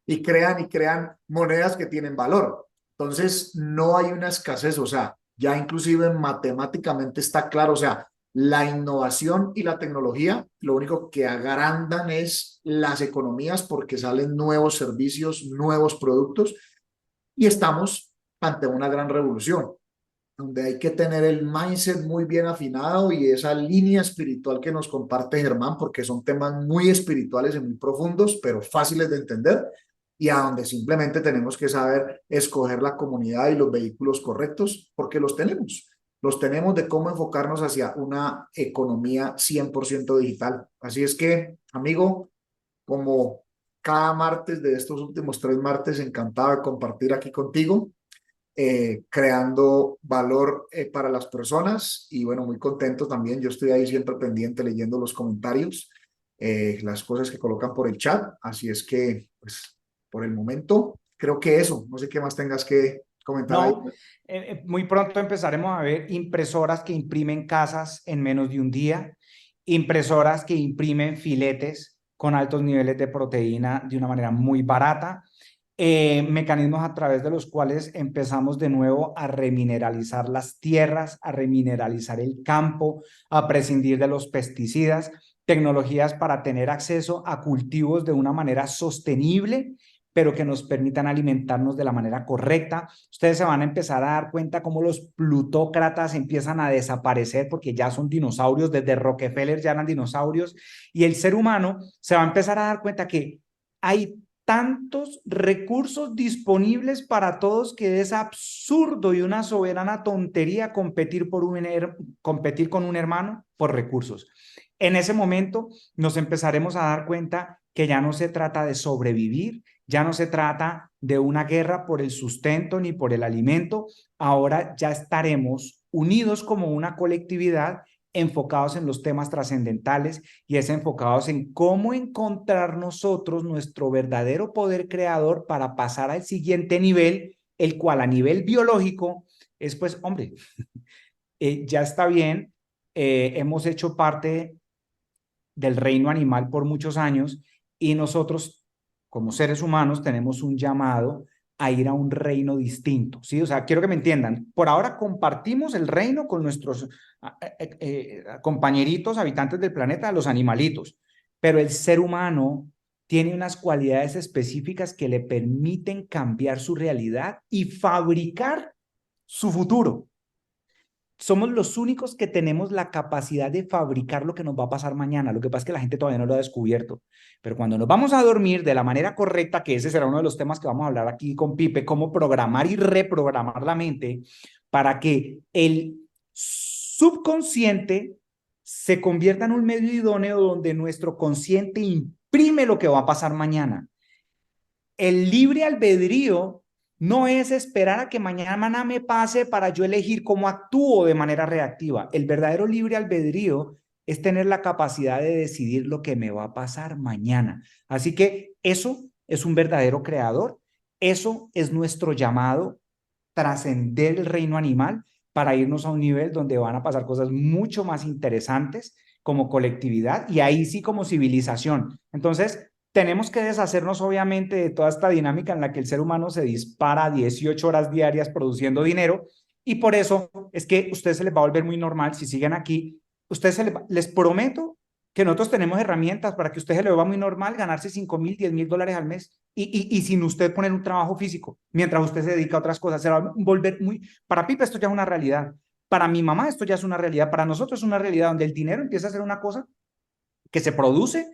y crean monedas que tienen valor. Entonces, no hay una escasez, o sea, ya inclusive matemáticamente está claro, o sea, la innovación y la tecnología, lo único que agrandan es las economías porque salen nuevos servicios, nuevos productos y estamos ante una gran revolución donde hay que tener el mindset muy bien afinado y esa línea espiritual que nos comparte Germán, porque son temas muy espirituales y muy profundos, pero fáciles de entender, y a donde simplemente tenemos que saber escoger la comunidad y los vehículos correctos, porque los tenemos de cómo enfocarnos hacia una economía 100% digital. Así es que, amigo, como cada martes de estos últimos 3 martes, encantado de compartir aquí contigo creando valor para las personas y bueno, muy contento también. Yo estoy ahí siempre pendiente leyendo los comentarios, las cosas que colocan por el chat. Así es que, pues, por el momento, creo que eso. No sé qué más tengas que comentar ahí. No, muy pronto empezaremos a ver impresoras que imprimen casas en menos de un día, impresoras que imprimen filetes con altos niveles de proteína de una manera muy barata, mecanismos a través de los cuales empezamos de nuevo a remineralizar las tierras, a remineralizar el campo, a prescindir de los pesticidas, tecnologías para tener acceso a cultivos de una manera sostenible pero que nos permitan alimentarnos de la manera correcta. Ustedes se van a empezar a dar cuenta cómo los plutócratas empiezan a desaparecer porque ya son dinosaurios, desde Rockefeller ya eran dinosaurios, y el ser humano se va a empezar a dar cuenta que hay tantos recursos disponibles para todos que es absurdo y una soberana tontería competir con un hermano por recursos. En ese momento nos empezaremos a dar cuenta que ya no se trata de sobrevivir, ya no se trata de una guerra por el sustento ni por el alimento, ahora ya estaremos unidos como una colectividad enfocados en los temas trascendentales y es enfocados en cómo encontrar nosotros nuestro verdadero poder creador para pasar al siguiente nivel, el cual a nivel biológico es pues, hombre, ya está bien, hemos hecho parte del reino animal por muchos años y nosotros como seres humanos tenemos un llamado a ir a un reino distinto, ¿sí? O sea, quiero que me entiendan, por ahora compartimos el reino con nuestros compañeritos habitantes del planeta, los animalitos, pero el ser humano tiene unas cualidades específicas que le permiten cambiar su realidad y fabricar su futuro. Somos los únicos que tenemos la capacidad de fabricar lo que nos va a pasar mañana. Lo que pasa es que la gente todavía no lo ha descubierto. Pero cuando nos vamos a dormir de la manera correcta, que ese será uno de los temas que vamos a hablar aquí con Pipe, cómo programar y reprogramar la mente para que el subconsciente se convierta en un medio idóneo donde nuestro consciente imprime lo que va a pasar mañana. El libre albedrío no es esperar a que mañana me pase para yo elegir cómo actúo de manera reactiva. El verdadero libre albedrío es tener la capacidad de decidir lo que me va a pasar mañana. Así que eso es un verdadero creador. Eso es nuestro llamado, trascender el reino animal para irnos a un nivel donde van a pasar cosas mucho más interesantes como colectividad y ahí sí como civilización. Entonces, tenemos que deshacernos obviamente de toda esta dinámica en la que el ser humano se dispara 18 horas diarias produciendo dinero y por eso es que a ustedes se les va a volver muy normal si siguen aquí. Ustedes les prometo que nosotros tenemos herramientas para que a ustedes se les va muy normal ganarse 5.000, 10.000 dólares al mes y sin usted poner un trabajo físico, mientras usted se dedica a otras cosas. Se va a volver muy... Para Pipe esto ya es una realidad. Para mi mamá esto ya es una realidad. Para nosotros es una realidad donde el dinero empieza a ser una cosa que se produce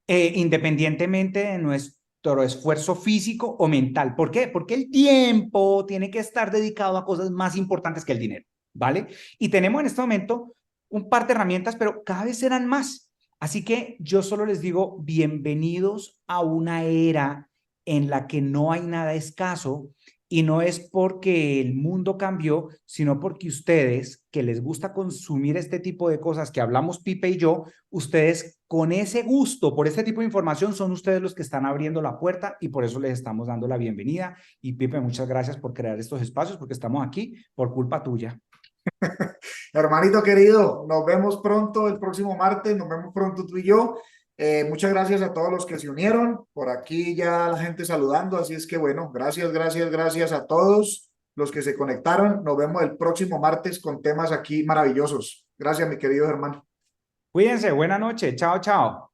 independientemente de nuestro esfuerzo físico o mental. ¿Por qué? Porque el tiempo tiene que estar dedicado a cosas más importantes que el dinero, ¿vale? Y tenemos en este momento un par de herramientas, pero cada vez serán más. Así que yo solo les digo, bienvenidos a una era en la que no hay nada escaso y no es porque el mundo cambió, sino porque ustedes, que les gusta consumir este tipo de cosas que hablamos Pipe y yo, ustedes con ese gusto por este tipo de información son ustedes los que están abriendo la puerta y por eso les estamos dando la bienvenida. Y Pipe, muchas gracias por crear estos espacios porque estamos aquí por culpa tuya. Hermanito querido, nos vemos pronto el próximo martes, nos vemos pronto tú y yo. Muchas gracias a todos los que se unieron. Por aquí ya la gente saludando, así es que bueno, gracias, gracias, gracias a todos los que se conectaron. Nos vemos el próximo martes con temas aquí maravillosos. Gracias, mi querido hermano. Cuídense, buena noche, chao, chao.